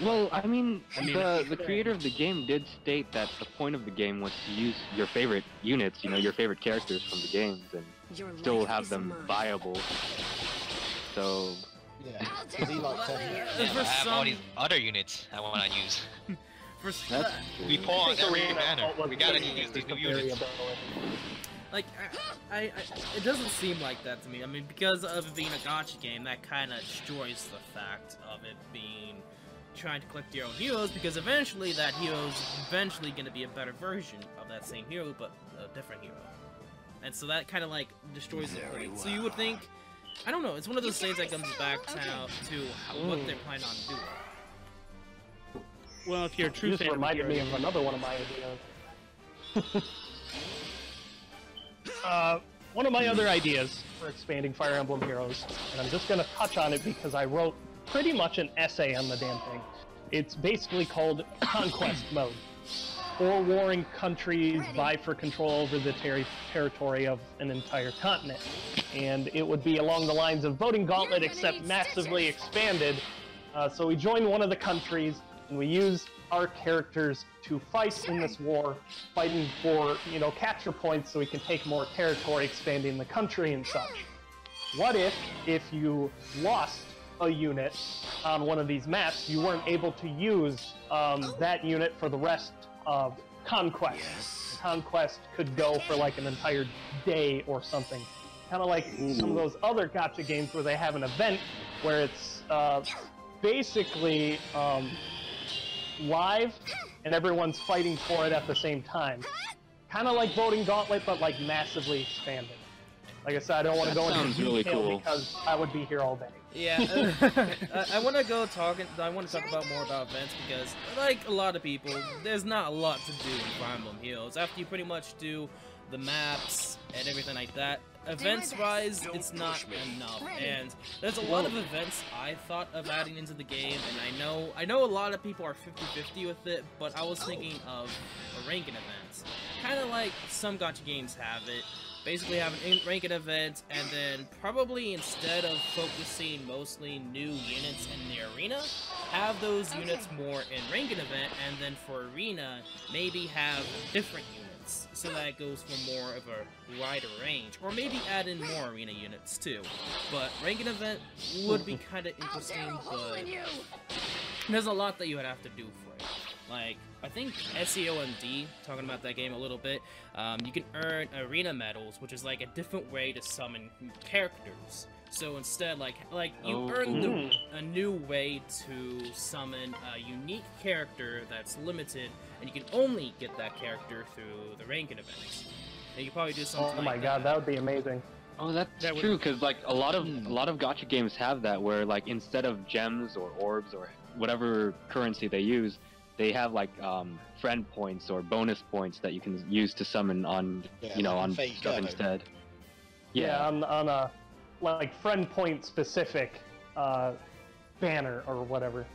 well, I mean, I mean, the creator of the game did state that the point of the game was to use your favorite units, your favorite characters from the games, and Your still life have is them mine. viable. So, Yeah, I'll because he take liked all to. of you. Yeah, For I have all some- these other units I want to use. For that's We true. pull on I think every Arena banner. Assault was We gotta really use these the new units. variability. like, I, it doesn't seem like that to me. I mean, because of it being a gacha game, that kind of destroys the fact of it being trying to collect your own heroes, because eventually that hero's eventually going to be a better version of that same hero, but a different hero. And so that kind of like destroys the Very point. So you would think, I don't know, it's one of those things that comes back to what they're planning on doing. well, if you're a true This fan reminded of me heroes, of another one of my ideas. One of my other ideas for expanding Fire Emblem Heroes, and I'm just going to touch on it because I wrote pretty much an essay on the damn thing. It's basically called Conquest Mode. 4 warring countries vie for control over the territory of an entire continent. And it would be along the lines of Voting Gauntlet, You're gonna except need massively stitches. expanded. So we join one of the countries, and we use our characters to fight in this war, fighting for, capture points so we can take more territory, expanding the country and such. What if you lost a unit on one of these maps, you weren't able to use that unit for the rest of Conquest? Yes. Conquest could go for like an entire day or something. Kind of like some of those other gacha games where they have an event where it's basically live and everyone's fighting for it at the same time. Kind of like Voting Gauntlet, but like massively expanded. Like I said, I don't want to That go into sounds really detail cool. because I would be here all day. Yeah, I want to I want to talk about more about events because, like a lot of people, there's not a lot to do in Fire Emblem Heroes. After you pretty much do the maps and everything like that, events-wise, Don't it's not push me. enough, Ready. and there's a lot of events I thought of adding into the game, and I know a lot of people are 50-50 with it, but I was thinking of a ranking event. Kind of like some gacha games have it. Basically have an ranked event, and then probably instead of focusing mostly new units in the arena, have those units more in ranked event, and then for arena, maybe have different units, so that it goes for more of a wider range, or maybe add in more arena units too. But ranked event would be kind of interesting, but there's a lot that you would have to do for it. Like, I think SEOMD, talking about that game a little bit, you can earn arena medals, which is like a different way to summon characters. So instead, like you earn a new way to summon a unique character that's limited, and you can only get that character through the ranking events. And you can probably do something Oh my like god, that would be amazing. Oh, that's That would- true, because like a lot of gacha games have that, where like instead of gems or orbs or whatever currency they use, they have like friend points or bonus points that you can use to summon on on fake stuff Gurbo. instead. Yeah, on a like friend point specific banner or whatever.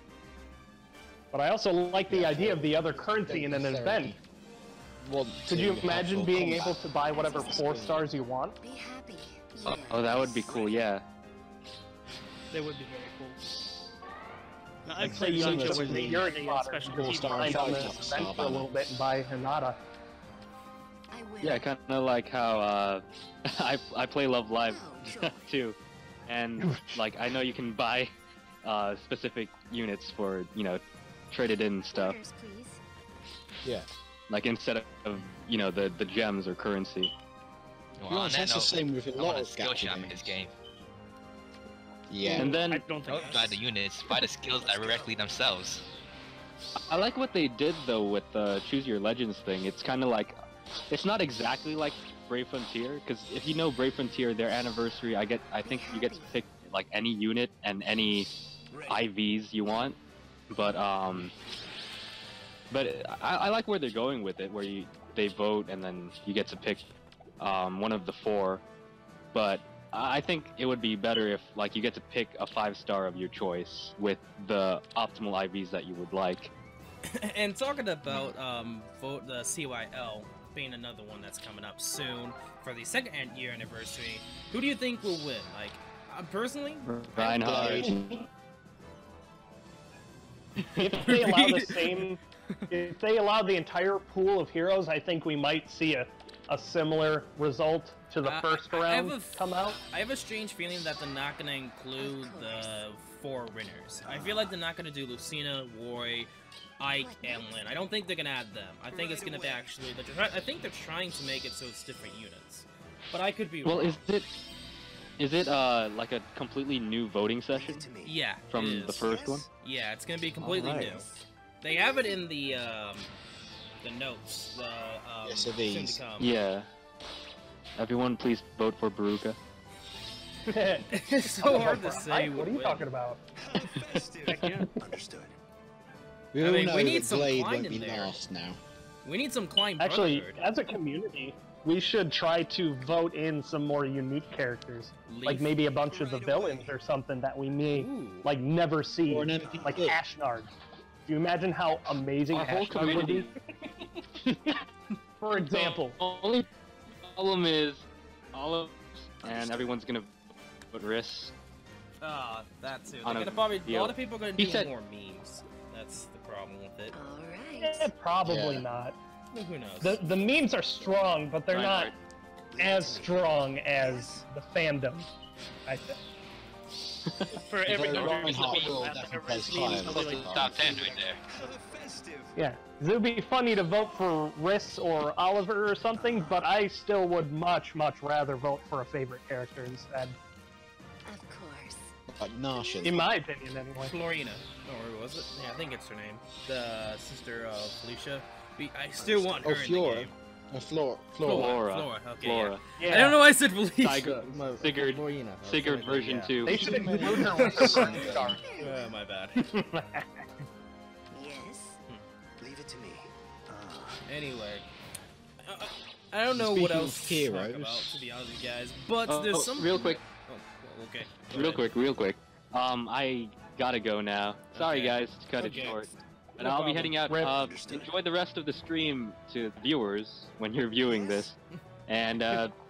But I also like the idea of the other currency in an event. Could you imagine being able to buy whatever 4 stars you want? Be happy. Oh, that would be cool. Yeah. That would be very cool. Now, I've Like say played you need gacha to where the they Yuri they fodder, special you people grind on five this star event for a banner. little bit and buy Hinata. I will. Yeah, kind of like how I play Love Live Oh, sure. too, and like I know you can buy specific units for traded in stuff, Orders, please. Yeah. like instead of the gems or currency. Well, on that that's the note, same with a I lot want a of skill gacha shop in games. this game. Yeah. And then I don't think Don't buy the units, buy the skills directly themselves. I like what they did though with the Choose Your Legends thing. It's kind of like, it's not exactly like Brave Frontier, because if you know Brave Frontier, their anniversary, I think you get to pick like any unit and any IVs you want. But I like where they're going with it, where they vote and then you get to pick one of the 4. But I think it would be better if like you get to pick a 5-star of your choice with the optimal IVs that you would like. And talking about vote the CYL being another one that's coming up soon for the 2nd year anniversary, who do you think will win? Like, personally, Reinhardt. If they allow the same, if they allow the entire pool of heroes, I think we might see a similar result to the first I have round a come out. I have a strange feeling that they're not gonna include the 4 winners. I feel like they're not gonna do Lucina, Roy, Ike, and Lynn. I don't think they're gonna add them. I think it's gonna be actually. I think they're trying to make it so it's different units, but I could be Well, wrong. is it like a completely new voting session Yeah, from it the is. first one? Yeah, it's gonna be completely Alright. new. They have it in the notes. The Yes, it soon is. to come. Yeah. Everyone, please vote for Baruka. It's so hard to say. What are you talking about? Heck yeah. Understood. We I all mean, know we need that some Blade Klein won't in be there. last now. We need some Klein Actually, Brotherhood. as a community, we should try to vote in some more unique characters, like Leaf. maybe a bunch of the villains or something that we may Ooh. like never see, Or an MVP. like Ashnard. Do you imagine how amazing Our whole Ashnard would be? community. For example, The only problem is all of and everyone's gonna vote Riss. Ah, that too. They're On a gonna probably. A video. lot of people are gonna He do said- more memes. That's the problem with it. Alright. probably Yeah. not. Well, who knows? The memes are strong, but they're not Reinhardt. as strong as the fandom, I think. For every Although number of Reinhardt people will that definitely have place ever higher seen, than probably like Reinhardt. Top 10 right there. Yeah, 'cause it would be funny to vote for Riss or Oliver or something, but I still would much rather vote for a favorite character instead. Of course. Like Narsha. In my opinion, anyway. Florina, or was it? Yeah, I think it's her name. The sister of Felicia. I still want her in the Fiora. game. Flora. Flora. Okay. Flora. Yeah. I don't know why I said Felicia. Tiger. Sigurd. Sigurd version 2. They should include her with the Sun Star. My bad. Yes. Leave it to me. Anyway, I don't know what Speaking else of to talk heroes- about, to be honest with you guys, but there's some... real quick. Oh, well, okay. Go Real ahead. quick. I gotta go now. Sorry, Okay. guys, to cut Okay. it short. But No I'll problem. be heading out. Rip. Enjoy the rest of the stream to viewers when you're viewing this. And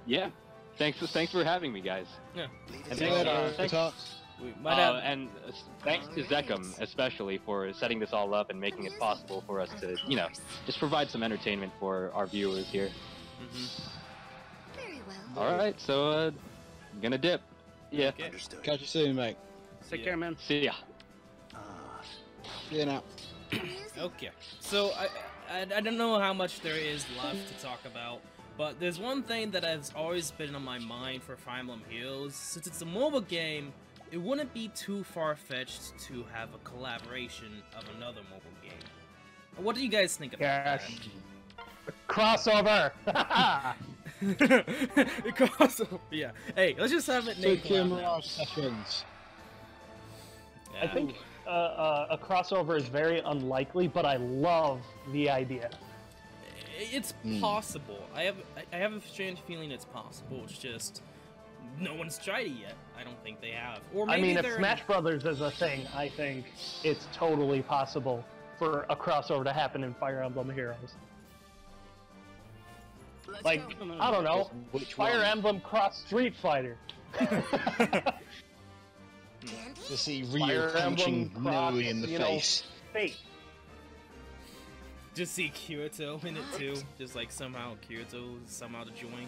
yeah, thanks for having me, guys. Yeah. And See you thanks, later, thanks, Otaks. We might have... and thanks to Zekum especially for setting this all up and making it possible for us to, just provide some entertainment for our viewers here. Very well. All right, so I'm gonna dip. Yeah. Okay. Understood. Catch you soon, mate. Take care, man. See ya. See you now. Okay, so I don't know how much there is left to talk about, but there's one thing that has always been on my mind for Fire Emblem Heroes. Since it's a mobile game, it wouldn't be too far-fetched to have a collaboration of another mobile game. What do you guys think about Yes. Crossover. that? The crossover, yeah. Hey, let's just have it named Tokyo collab now. Mirage Sessions. I think a crossover is very unlikely, but I love the idea. It's possible. I have a strange feeling it's possible. It's just no one's tried it yet. I don't think they have. Or maybe I mean, if they're Smash Brothers is a thing, I think it's totally possible for a crossover to happen in Fire Emblem Heroes. Like, I don't know, Which Fire one? Emblem cross Street Fighter. To see Fire Ryu punching Emblem cross, Noe in the you know, face. Fate. just see Kirito in it too. Just like somehow Kirito somehow to join.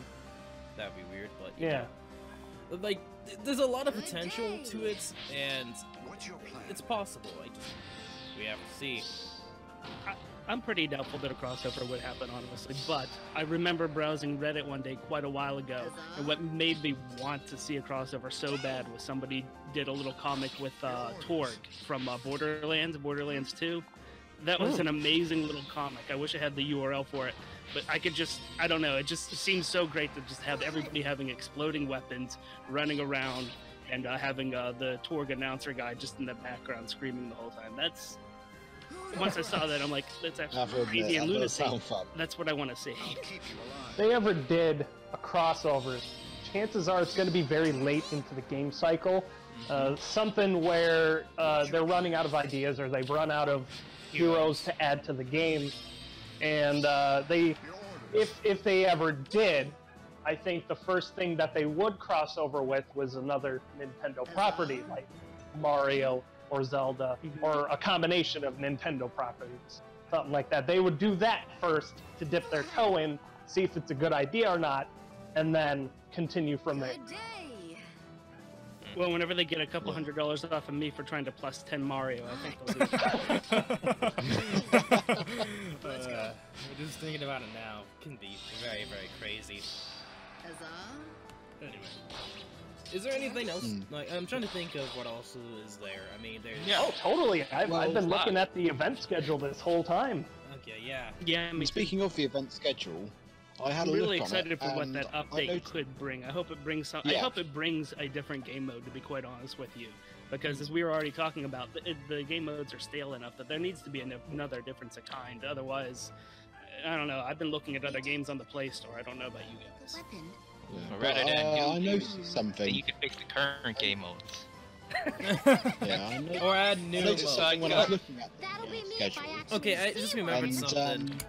That'd be weird, but you Yeah. know. Like there's a lot of potential to it, and What's your plan? it's possible. We have to see. I'm pretty doubtful that a crossover would happen, honestly, but I remember browsing Reddit one day quite a while ago, and what made me want to see a crossover so bad was somebody did a little comic with Torg from Borderlands 2. That was an amazing little comic. I wish I had the URL for it, but I don't know, it just seems so great to just have everybody having exploding weapons, running around, and having the Torg announcer guy just in the background screaming the whole time. Once I saw that, I'm like, that's actually crazy and lunacy. That's what I want to see. I'll keep you alive. If they ever did a crossover, chances are it's going to be very late into the game cycle. Something where they're running out of ideas or they've run out of heroes to add to the game. And if they ever did, I think the first thing that they would cross over with was another Nintendo property like Mario or Zelda, or a combination of Nintendo properties, something like that. They would do that first to dip their toe in, see if it's a good idea or not, and then continue from there. Good day. Well, whenever they get a couple $100 off of me for trying to plus 10 Mario, I think they'll do it. Just thinking about it now can be very, very crazy. Huzzah. Anyway, is there anything else? Like, I'm trying to think of what else is there. I mean, there's. Oh, totally. I've been Well, looking at the event schedule this whole time. Okay, yeah. Yeah, I mean, Speaking of the event schedule, I had I'm a really look on it, excited for what and that I update noticed- could bring. I hope it brings some. I Yeah. hope it brings a different game mode. To be quite honest with you, because as we were already talking about, the game modes are stale enough that there needs to be another difference of kind. Otherwise, I don't know. I've been looking at other games on the Play Store. I don't know about you guys. Weapon. Rather than I new noticed that something. you can fix the current game modes. Yeah, I noticed, Or add I new noticed modes. something when I was looking at That'll be the me schedule. if I actually Okay, I just remembered And, something.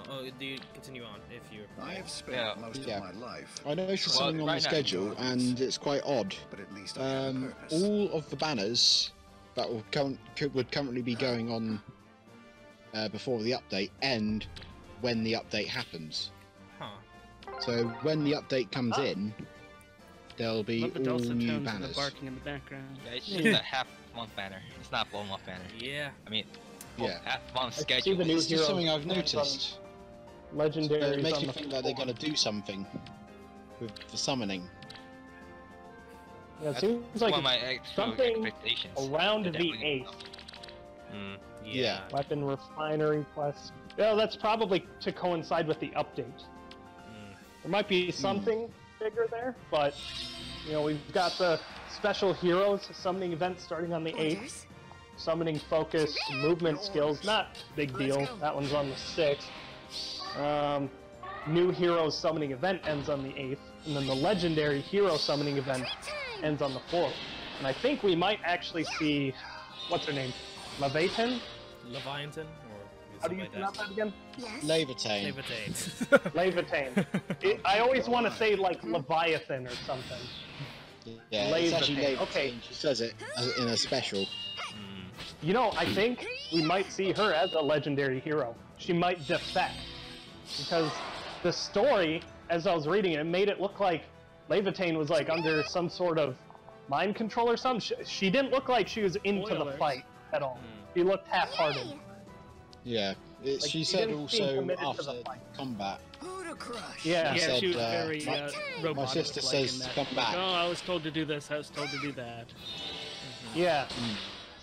Oh, do you continue on if you're. I have spent Yeah. most Yeah. of my life, I noticed Well, something on the right now- schedule, and it's quite odd. but at least I have a purpose. All of the banners that would currently be going on before the update end when the update happens. Huh. So when the update comes in, there'll be Love the all dulcet new tones and the banners. barking in the background. Yeah, it's just a half-month banner. It's not a full-month banner. Yeah. I mean, Yeah, half-month I see schedule. the new it's just heroes something I've on noticed. Legendaries It makes on me the think that they're floor. going to do something with the summoning. Yeah, it That's seems one like of my it's extra something expectations. around They're the definitely- 8th. Yeah. Weapon refinery quest. Yeah, that's probably to coincide with the update. There might be something bigger there, but we've got the special heroes summoning event starting on the 8th. Orders. Summoning focus, movement skills, not big deal. Let's go. That one's on the 6th. new hero summoning event ends on the 8th, and then the legendary hero summoning event ends on the 4th. And I think we might actually see, what's her name, Leviathan? Leviathan, or How do you something like pronounce that again? Yes. Levitain. Levitate. Leviathan. I always want to say like Leviathan or something. Yeah, it's actually Levitain. Levitain. Okay. She says it in a special. You know, I think we might see her as a legendary hero. She might defect. Because the story, as I was reading it, made it look like Levitain was like under some sort of mind control or something. She didn't look like she was into the Spoilers. fight at all. She looked half-hearted. Yeah, Like, she she said didn't seem also committed to after the fight. combat. Buddha crush. Yeah. Yeah, said, she was uh, very my- robotic. my sister like, says in that. come back. Like, oh, I was told to do this. I was told to do that. Yeah.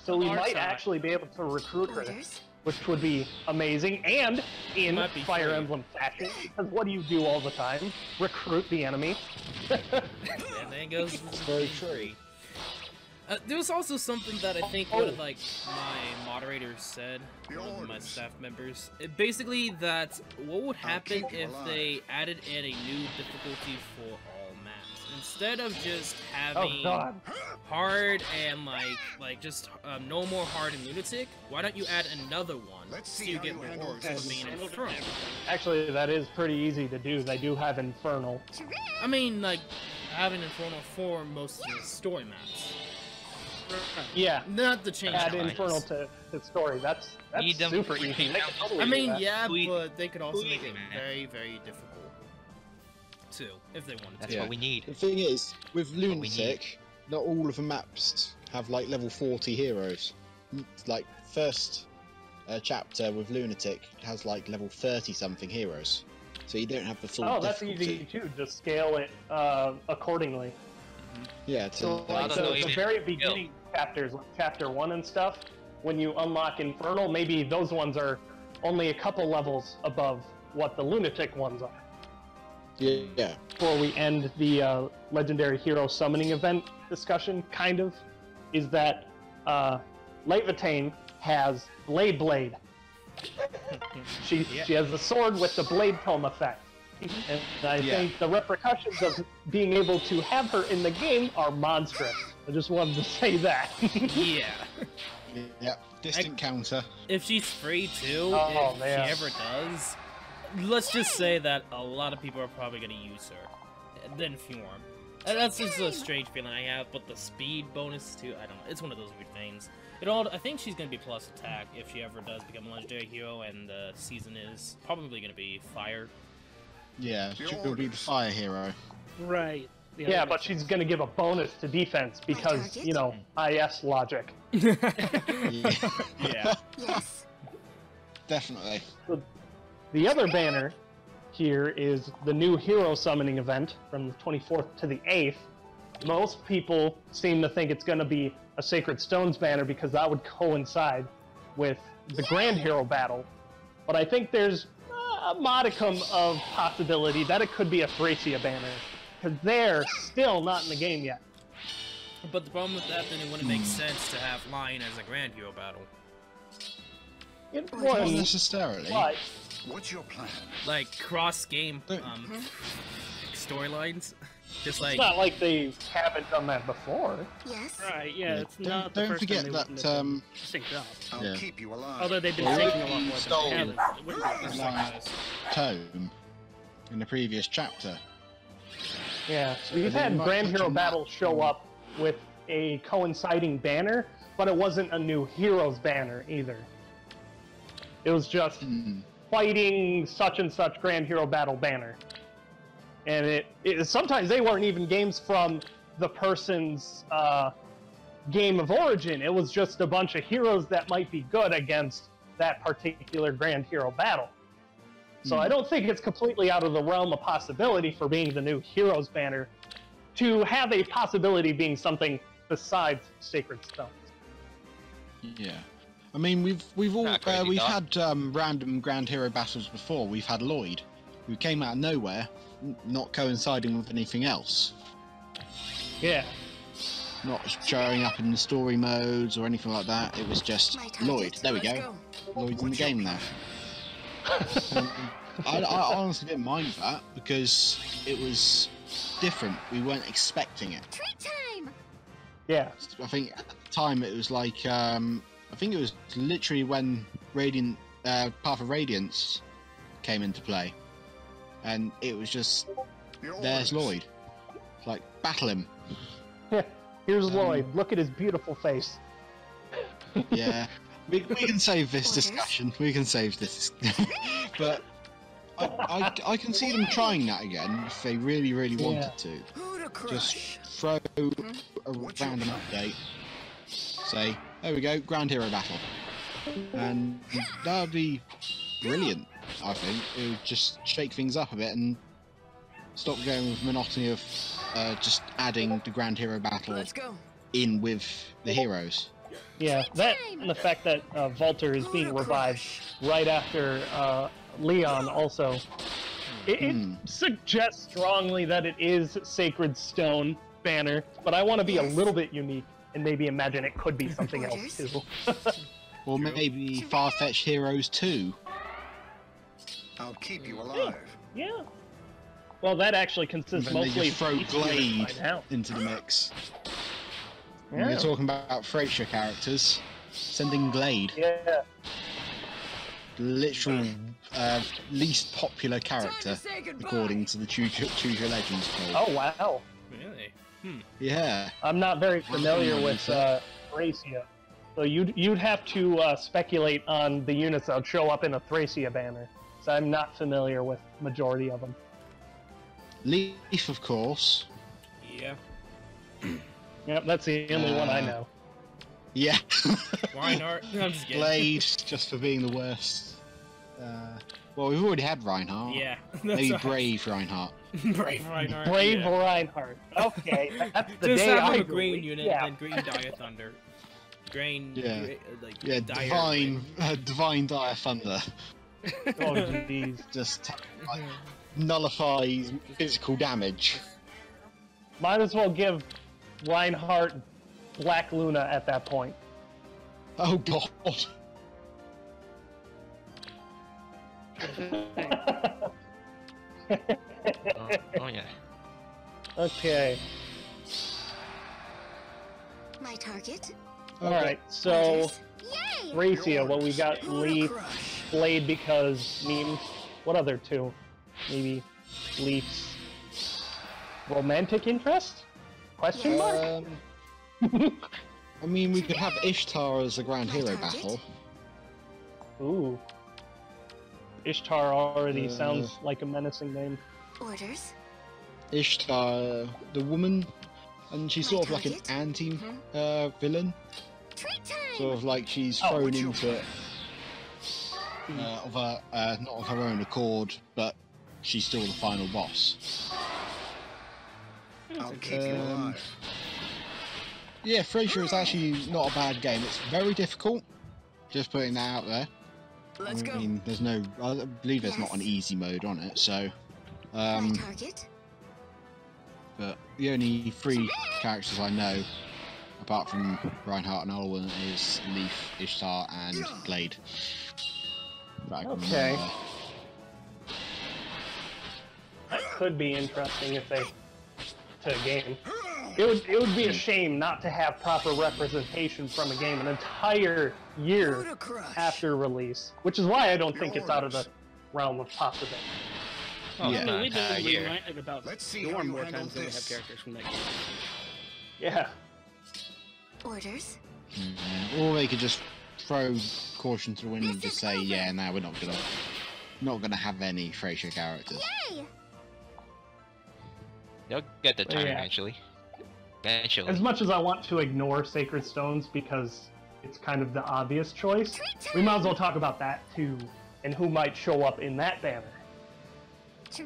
So we Our might side. actually be able to recruit her, Orders. which would be amazing, and in Might be Fire free. Emblem fashion, because what do you do all the time? Recruit the enemy. And there goes Very true. there was also something that I think one of like my moderators said, one of my staff members. Basically, that what would happen keep you if alive. they added in a new difficulty for all maps instead of just Oh having god. hard and like just no more hard and lunatic. Why don't you add another one Let's so see you how get you more handle orcs this. for being infernal? Actually, that is pretty easy to do. They do have Infernal. I mean, like having infernal for most of the story maps, Yeah. not the change. Add lines. Infernal to story. That's Need them super for easy. They can totally I do mean, that. yeah, Sweet. but they could also Sweet, make it man. very, very difficult too, if they wanted That's to. Yeah. what we need. The thing is, with we need. Lunatic, not all of the maps have like level 40 heroes. Like first chapter with Lunatic has like level 30 something heroes, so you don't have the full. Oh, that's difficulty. easy too. Just scale it accordingly. Yeah, to So, like, like don't know the even very skill. beginning chapters, like chapter 1 and stuff, when you unlock Infernal, maybe those ones are only a couple levels above what the Lunatic ones are. yeah. Before we end the Legendary Hero Summoning event discussion, kind of, is that Levitain has Blade. She has the sword with the Blade Tome effect. And I Yeah. think the repercussions of being able to have her in the game are monstrous. I just wanted to say that. Yeah. Yeah, distant counter. If she's free too, Oh, if man. she ever does, let's just say that a lot of people are probably gonna use her, then form. And that's just a strange feeling I have. But the speed bonus too, I don't know. It's one of those weird things. I think she's gonna be plus attack if she ever does become a legendary hero, and the season is probably gonna be fire. Yeah, she'll be the fire hero. Right. Yeah, but she's gonna give a bonus to defense because, you know, IS logic. Yeah, Yeah. Yes. definitely. The other banner here is the new hero summoning event from the 24th to the 8th. Most people seem to think it's going to be a Sacred Stones banner because that would coincide with the Grand Hero battle. But I think there's a modicum of possibility that it could be a Frazier banner because they're still not in the game yet. But the problem with that, then it wouldn't make sense to have Lion as a grand hero battle. It Not wouldn't, necessarily. but What's your plan? Like cross game Don't- storylines, just it's like not like they haven't done that before. Yes. Right. Yeah. It's Don't- not the don't first forget time they that, wouldn't have been um, synced up. I'll Yeah. keep you alive. Although they've been Well, syncing a lot more Stole- than they have. It wouldn't be the same as- Tome in the previous chapter. Yeah, we've they had might Grand touch Hero on that. battles show up with a coinciding banner, but it wasn't a new Heroes banner either. It was just fighting such and such Grand Hero battle banner. And it sometimes they weren't even games from the person's game of origin. It was just a bunch of heroes that might be good against that particular Grand Hero battle. So I don't think it's completely out of the realm of possibility for being the new Heroes banner to have a possibility being something besides Sacred Stones. Yeah, I mean we've all Not crazy, we've Doc. had random Grand Hero battles before. We've had Lloyd, who came out of nowhere, not coinciding with anything else, Yeah. not showing up in the story modes or anything like that. It was just My target. Lloyd. There we Let's go. Lloyd's in the game now. I honestly didn't mind that because it was different. We weren't expecting it. Treat time. Yeah. I think at the time it was like I think it was literally when Radiant Path of Radiance came into play, and it was just there's Lloyd. It's like battle him. Here's Lloyd. Look at his beautiful face. Yeah, we can save this discussion. We can save this, but I can see them trying that again if they really wanted to. Just throw a random update. Say, there we go, Grand Hero Battle, and that would be brilliant. I think it would just shake things up a bit and stop going with monotony of just adding the Grand Hero Battle in with the heroes. Yeah, that and the fact that Volter is being revived right after Leon also. It suggests strongly that it is Sacred Stone banner, but I want to be a little bit unique and maybe imagine it could be something else too. Or maybe Far-Fetched Heroes 2. I'll keep you alive. Yeah. Well, that actually consists And then mostly they just throw of Glade Glade into the mix. Yeah. We're talking about Frazier characters. Sending Glade. Yeah. Literal least popular character according to the Choose Your Legends poll. Oh wow. Really? Yeah. I'm not very familiar with Thracia, so you'd have to speculate on the units that would show up in a Thracia banner. So I'm not familiar with majority of them. Leaf, of course. Yeah. Yep, that's the only one I know. Yeah. Reinhardt? No, I'm just kidding. Blade, just for being the worst. Well, we've already had Reinhardt. Yeah. Maybe Brave Reinhardt. Brave Reinhardt. Brave yeah. Reinhardt. Okay, that's the Just day have I a green agree. unit, Yeah. then green Dire Thunder. Green, Yeah. like Yeah, Dire, Divine Dire Thunder. Oh jeez. Just like, nullifies physical damage. Might as well give Reinhardt Black Luna at that point. Oh god. Oh yeah. Okay. My target. Alright, so Orders. Yay! Thracia, what we got Leaf, Blade because memes. What other two? Maybe Leaf's romantic interest? Question mark? I mean, we could have Ishtar as a Grand My Hero target? battle. Ooh. Ishtar already Uh, sounds like a menacing name. Orders. Ishtar, the woman, and she's My sort of like an target? anti-villain. Treat time. Sort of like she's Oh, thrown what's your into it of her, not of her own accord, but she's still the final boss. I'll keep you alive. Yeah, Frazier is actually not a bad game. It's very difficult. Just putting that out there. Let's I mean, there's no. I believe there's not an easy mode on it. So, My target. but the only three characters I know, apart from Reinhardt and Olwen, is Leaf, Ishtar, and Glade. That I can Okay. remember. That could be interesting if they to a game. It would be a shame not to have proper representation from a game an entire year after release, which is why I don't think it's out of the realm of possibility. Oh, Yeah. I mean, we've been year. reminded about Let's see how Storm you more handle times than we have this. characters from that game. Yeah. Orders. Or they could just throw caution to the wind and just say, yeah, no, we're not gonna have any Frazier characters. Yay! They'll get the time Yeah. eventually. Eventually. As much as I want to ignore Sacred Stones because it's kind of the obvious choice, we might as well talk about that too, and who might show up in that banner.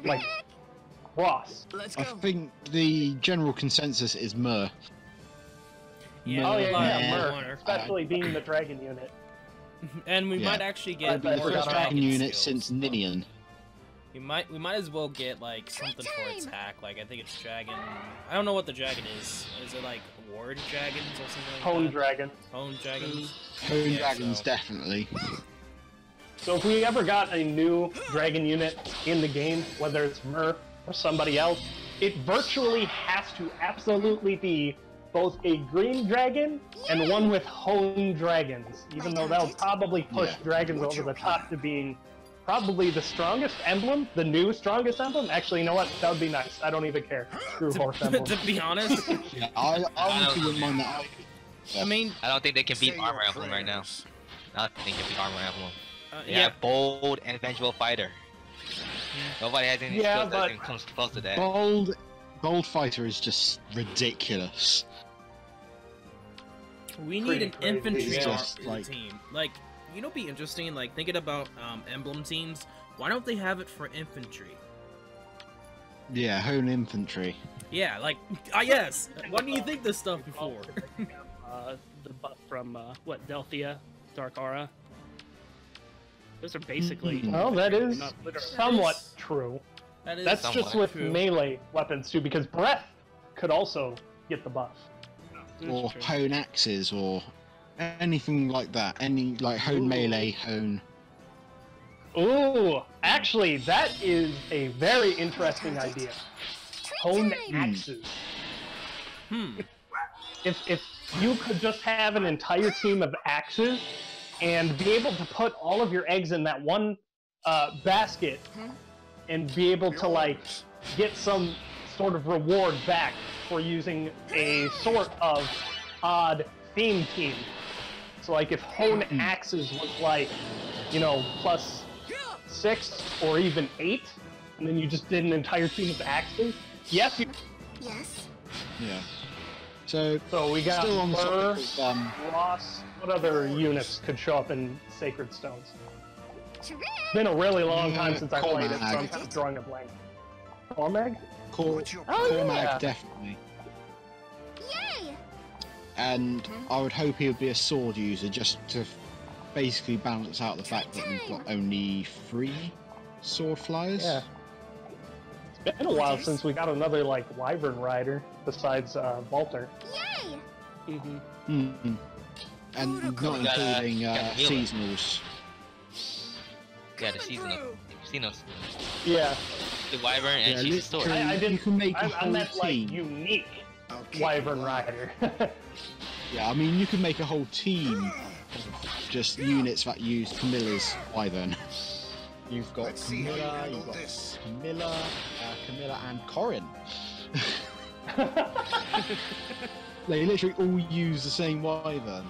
Like, Ross. Let's I go. think the general consensus is Myrrh. Yeah, Oh a yeah, lot of yeah, people Murph, want her. especially being the dragon unit. And we Yeah. might actually I get bet more we got our Dragon dragon unit skills. since Ninian. We might as well get like something for attack. Like I think it's dragon. I don't know what the dragon is. Is it like ward dragons or something like Hone that? dragon. Hone dragons. Hone Yeah, dragons, so- definitely. So if we ever got a new dragon unit in the game, whether it's Mer or somebody else, it virtually has to absolutely be both a green dragon and one with honed dragons, even though that'll probably push dragons over the top to being probably the strongest emblem, the new strongest emblem. Actually, you know what? That would be nice. I don't even care. Screw horse emblem. To be honest, Yeah, I honestly wouldn't mind that. I mean, I don't think they can beat Armor Emblem right now. Nothing can beat Armor Emblem. yeah, Bold and vengeful fighter. Nobody has any skills that even comes close to that. Bold fighter is just ridiculous. we need an crazy. infantry It's just, team. Like, you know, be interesting. Like, thinking about emblem teams. Why don't they have it for infantry? Yeah, hone infantry. Yeah, like, yes. Why didn't you think this stuff before? The buff from what, Delthea, Dark Aura. Those are basically. Well, that is not literally. somewhat true. That is That's somewhat just with true. melee weapons too, because breath could also get the buff. That's Or true. hone axes, or anything like that. Any, like, hone melee, hone... Ooh, actually, that is a very interesting idea. Hone axes. If you could just have an entire team of axes and be able to put all of your eggs in that one basket and be able to, like, get some sort of reward back for using a sort of odd theme team. So, like, if hone axes was like, you know, +6 or even 8, and then you just did an entire team of axes. Yes, you. Yes. Yeah. So So we got still on the Burr, topic of, Ross. What other units could show up in Sacred Stones? It's Been a really long time since I played it, so I'm Cormag. kind of drawing a blank. Cormag? Cormag, yeah. definitely. Yay! And I would hope he would be a sword user, just to basically balance out the fact that we've got only 3 sword flyers. Yeah. It's been a while since we got another, like, Wyvern Rider besides Walter. Yay! Mm-hmm. And not including gotta heal it. seasonals. Yeah, the seasonals. Yeah. The Wyvern and she's a sword. literally, I didn't. you can make a I whole meant like team. unique I'll keep Wyvern you alive. Rider. Yeah, I mean, you can make a whole team of just units that use Camilla's Wyvern. You've got Let's see how you Camilla, handle you've got this. Camilla and Corin. They literally all use the same Wyvern.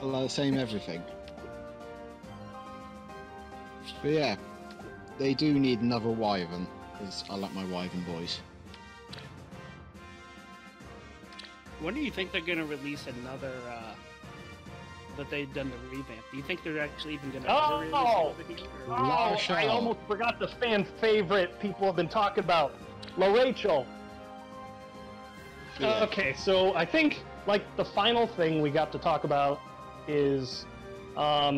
The same everything. But yeah, they do need another Wyvern, because I like my Wyvern boys. When do you think they're going to release another, that they've done the revamp? Do you think they're actually even going to release another video? Oh, I Rachel. almost forgot the fan favorite people have been talking about. La Rachel. Yeah. Okay, so I think, like, the final thing we got to talk about is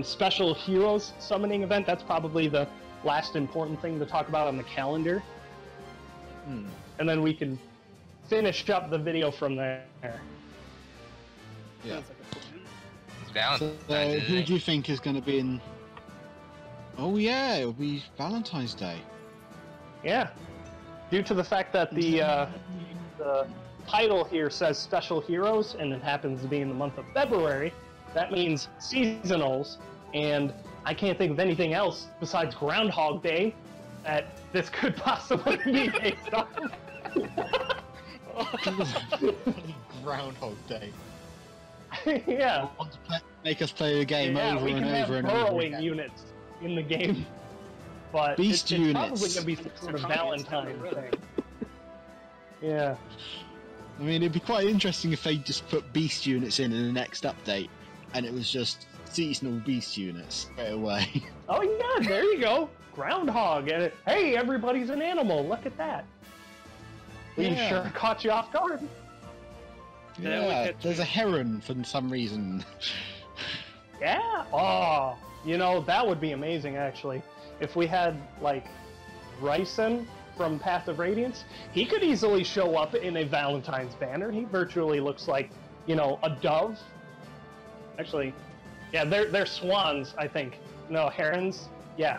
Special Heroes Summoning Event. That's probably the last important thing to talk about on the calendar. And then we can finish up the video from there. Yeah. Sounds like a plan. It's Valentine's So, Day who today. do you think is going to be in? Oh yeah, it'll be Valentine's Day. Yeah. Due to the fact that the title here says Special Heroes, and it happens to be in the month of February, that means seasonals, and I can't think of anything else besides Groundhog Day that this could possibly be based on. Groundhog Day. Yeah. Want to make us play the game Yeah, over we and can have over and over burrowing again. units in the game. But Beast it's probably units. going to be some sort of Valentine thing. Yeah. I mean, it'd be quite interesting if they just put beast units in the next update, and it was just seasonal beast units straight away. Oh yeah, there you go. Groundhog. And hey, everybody's an animal. Look at that. We Yeah. sure caught you off guard. Yeah, there's a heron for some reason. Yeah. Oh, you know, that would be amazing, actually. If we had, like, Ryson from Path of Radiance, he could easily show up in a Valentine's banner. He virtually looks like, you know, a dove. Actually, yeah, they're swans, I think. no, herons. Yeah,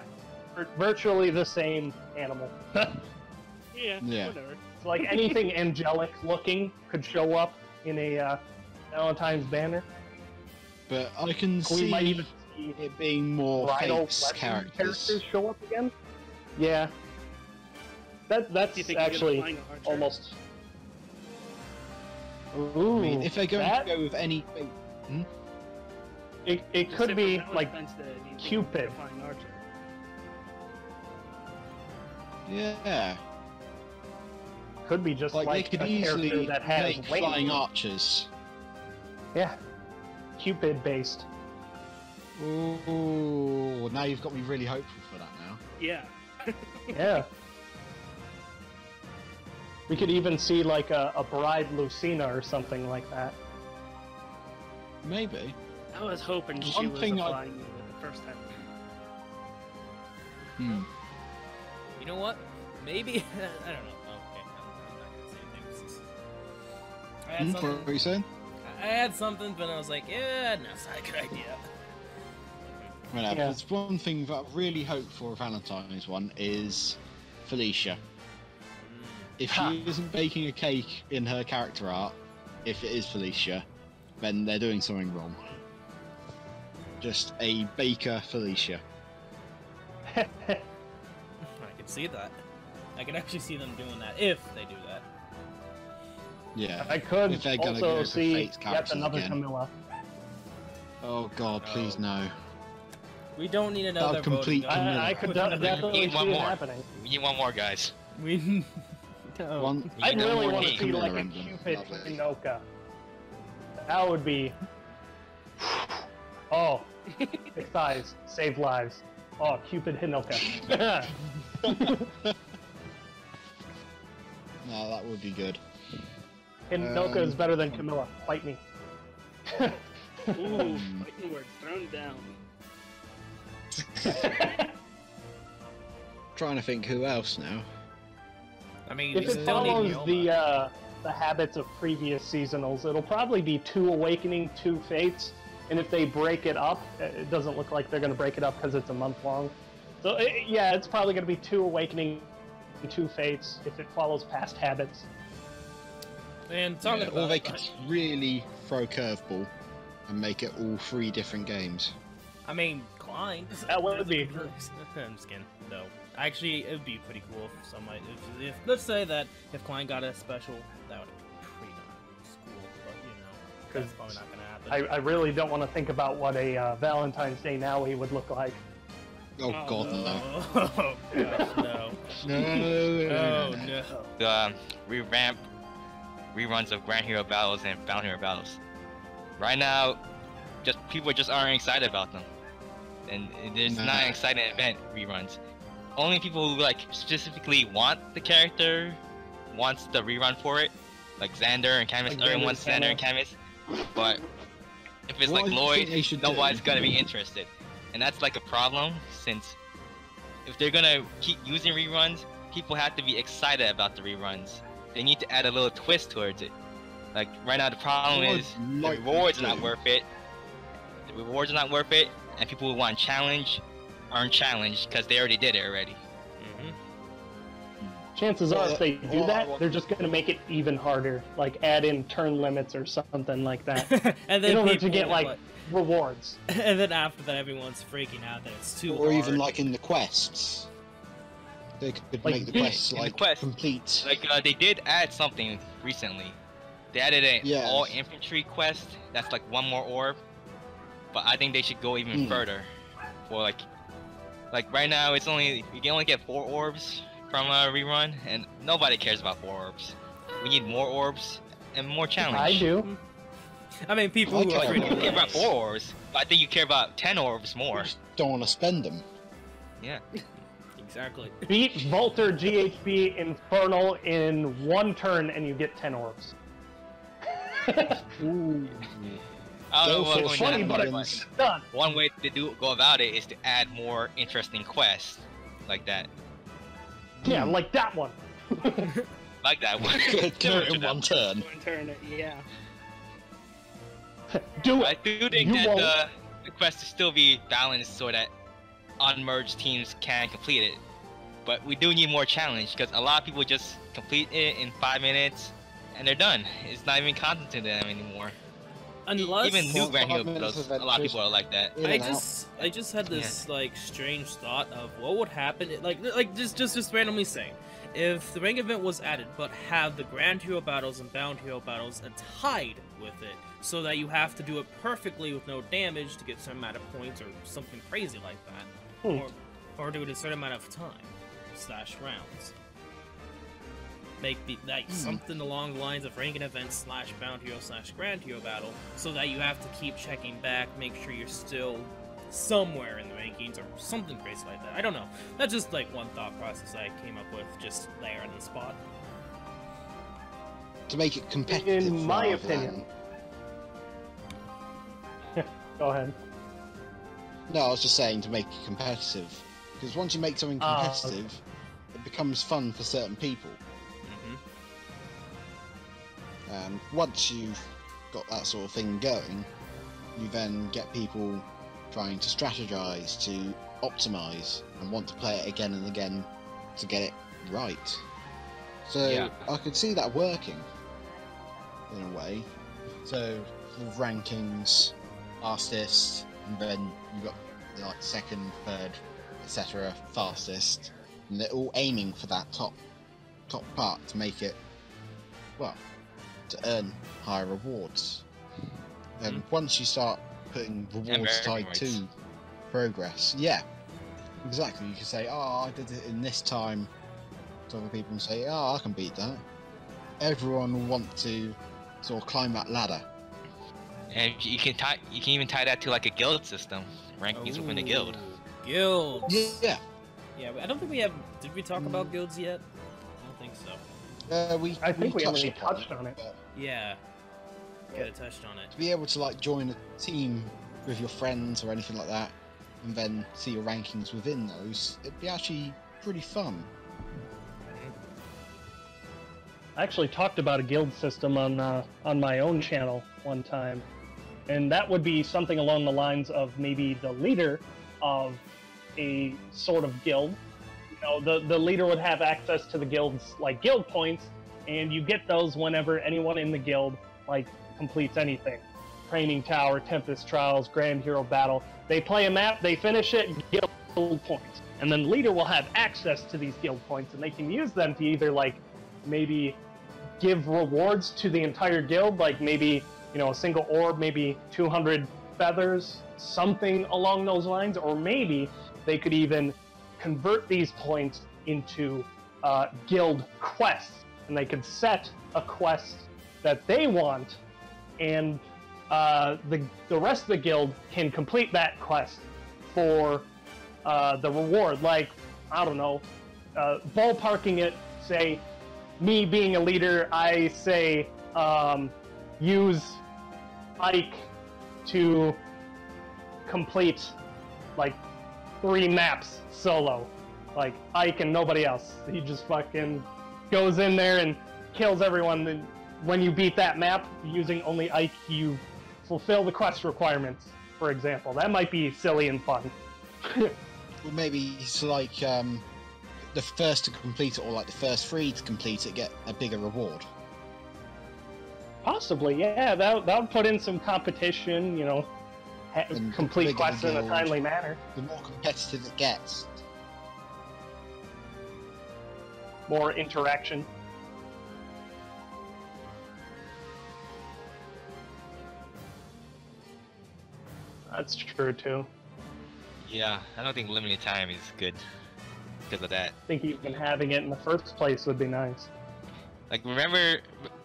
virtually the same animal. Yeah, Yeah. whatever. It's like anything angelic looking could show up in a Valentine's banner. But I can We might see even see it being more bridal Fate's weapon characters. show up again. Yeah, that's Do you think you get a actually flying archer? almost. I Ooh, mean, if they're going that, to go with any Fate, it Just could if be for like Valentine's Day, do you think Cupid. you get a flying archer? yeah, could be just like, like they could a character easily that has make wings. flying archers. Yeah, Cupid based. Ooh, now you've got me really hopeful for that now. Yeah. Yeah. We could even see like a bride Lucina or something like that. Maybe. I was hoping she One was a thing I- flying unit the first time. You know what? Maybe I don't know. Okay, I'm not gonna say anything. This is- I had What something. were you saying? I had something, but I was like, yeah, no, it's not a good idea. Well, Yeah. there's one thing that I really hope for a Valentine's one is Felicia. If Ha. she isn't baking a cake in her character art, if it is Felicia, then they're doing something wrong. Just a baker Felicia. I can see that. I can actually see them doing that if they do that. Yeah. I could If they're gonna also go for see Fate's yet characters another again. Camilla. Oh god, please no. We don't need another complete voting Camilla. I could definitely Need see one it more. happening. We need one more, guys. We no. One, You I need really more want to team. see like a Emblem. Cupid Lovely. Hinoka. That would be. Oh, big thighs, save lives. Oh, Cupid Hinoka. No, that would be good. Hinoka is better than Camilla. Fight me. Ooh, fighting word thrown down. Trying to think who else now. I mean, If we it still need follows Yoma. the habits of previous seasonals, it'll probably be 2 Awakening, 2 Fates, and if they break it up, it doesn't look like they're going to break it up because it's a month long. So yeah, it's probably going to be 2 Awakening, 2 Fates if it follows past habits. And talking Yeah, about or they it, could really throw a curveball and make it all 3 different games. I mean, Klein. That would be. I'm just kidding. No, actually, it would be pretty cool if somebody. If let's say that if Klein got a special, that would be pretty cool. But you know, that's probably not gonna happen. I really don't want to think about what a Valentine's Day Nowie would look like. Oh, god, no. Oh gosh, no. No. Oh no. The revamp reruns of Grand Hero Battles and Bound Hero Battles. Right now, just people just aren't excited about them, and there's not an exciting event reruns. Only people who like specifically want the character wants the rerun for it, like Xander and Camus. Like Everyone Xander wants and Xander and Camus, but if it's What like I Lloyd, think they should do- nobody's gonna be interested, and that's like a problem since if they're gonna keep using reruns, people have to be excited about the reruns. They need to add a little twist towards it. Like right now, the problem What is I'd the like rewards to are not do- worth it. The rewards are not worth it, and people who want challenge aren't challenged because they already did it already. Chances are, if they do Well, that, they're just going to make it even harder. Like add in turn limits or something like that. And In then order to people get like like- rewards. and then after that, everyone's freaking out that it's too Or hard. even like in the quests. They could Like, make the in quests the like quest, complete. Like they did add something recently. They added an Yes. all infantry quest. That's like one more orb. But I think they should go even further. For like right now, it's only you can only get 4 orbs from a rerun, and nobody cares about 4 orbs. We need more orbs and more challenge. I do. I mean, people I who are care free You to care about play. 4 orbs, but I think you care about 10 orbs more. Just don't want to spend them. Yeah. Exactly. Beat Volter GHB Infernal in 1 turn and you get 10 orbs. Ooh. I don't know Go what's for going funny, to but happen, it's but done. one way to go about it is to add more interesting quests like that. Yeah, like that one. Like that one. Kill it in 1 turn. One turn, yeah. Do I it. do think You that won't. the quest to still be balanced so that unmerged teams can complete it. But we do need more challenge because a lot of people just complete it in 5 minutes and they're done. It's not even content to them anymore. Unless Even new Grand Hero 5 minutes battles, of a lot of adventures. people are like that. In and out. I just had this like strange thought of what would happen, just randomly saying, if the rank event was added, but have the Grand Hero battles and Bound Hero battles tied with it, so that you have to do it perfectly with no damage to get a certain amount of points or something crazy like that, or do it a certain amount of time / rounds. Make something along the lines of ranking events / Bound Hero / Grand Hero battle, so that you have to keep checking back, make sure you're still somewhere in the rankings or something crazy like that. I don't know. That's just like one thought process I came up with just there on the spot. To make it competitive. In my rather opinion. Go ahead. No, I was just saying to make it competitive. Because once you make something competitive, it becomes fun for certain people. And once you've got that sort of thing going, you then get people trying to strategize, to optimize, and want to play it again and again to get it right. So Yeah. I could see that working in a way. So with rankings, fastest, and then you've got like second, third, etc. fastest, and they're all aiming for that top part to make it, well, to earn higher rewards. And once you start putting rewards tied to progress, yeah, exactly. You can say, "Oh, I did it in this time." To other people and say, "Oh, I can beat that." Everyone will want to sort of climb that ladder. And you can even tie that to like a guild system, rankings within a guild. Guilds. Yeah. Yeah, I don't think we have. Did we talk about guilds yet? I don't think so. I think we touched only upon touched on it. but Yeah. Could have touched on it. to be able to like join a team with your friends or anything like that, and then see your rankings within those, it'd be actually pretty fun. I actually talked about a guild system on my own channel one time, and that would be something along the lines of maybe the leader of a sort of guild. You know, the leader would have access to the guild's like guild points, and you get those whenever anyone in the guild like completes anything. Training Tower, Tempest Trials, Grand Hero Battle. They play a map, they finish it, guild points. And then leader will have access to these guild points, and they can use them to either like maybe give rewards to the entire guild, like maybe, you know, a single orb, maybe 200 feathers, something along those lines, or maybe they could even convert these points into guild quests, and they could set a quest that they want, and the rest of the guild can complete that quest for the reward. Like, I don't know, ballparking it, say, me being a leader, I say, use Ike to complete, like, 3 maps solo. Like, Ike and nobody else. He just fucking goes in there and kills everyone. Then when you beat that map, using only Ike, you fulfill the quest requirements, for example. That might be silly and fun. Or maybe it's like the first to complete it, or like the first 3 to complete it, get a bigger reward. Possibly, yeah. That would put in some competition, you know, And complete bigger quests in a guild. timely manner. The more competitive it gets, More interaction. That's true, too. Yeah, I don't think limited time is good because of that. I think even having it in the first place would be nice. Like, remember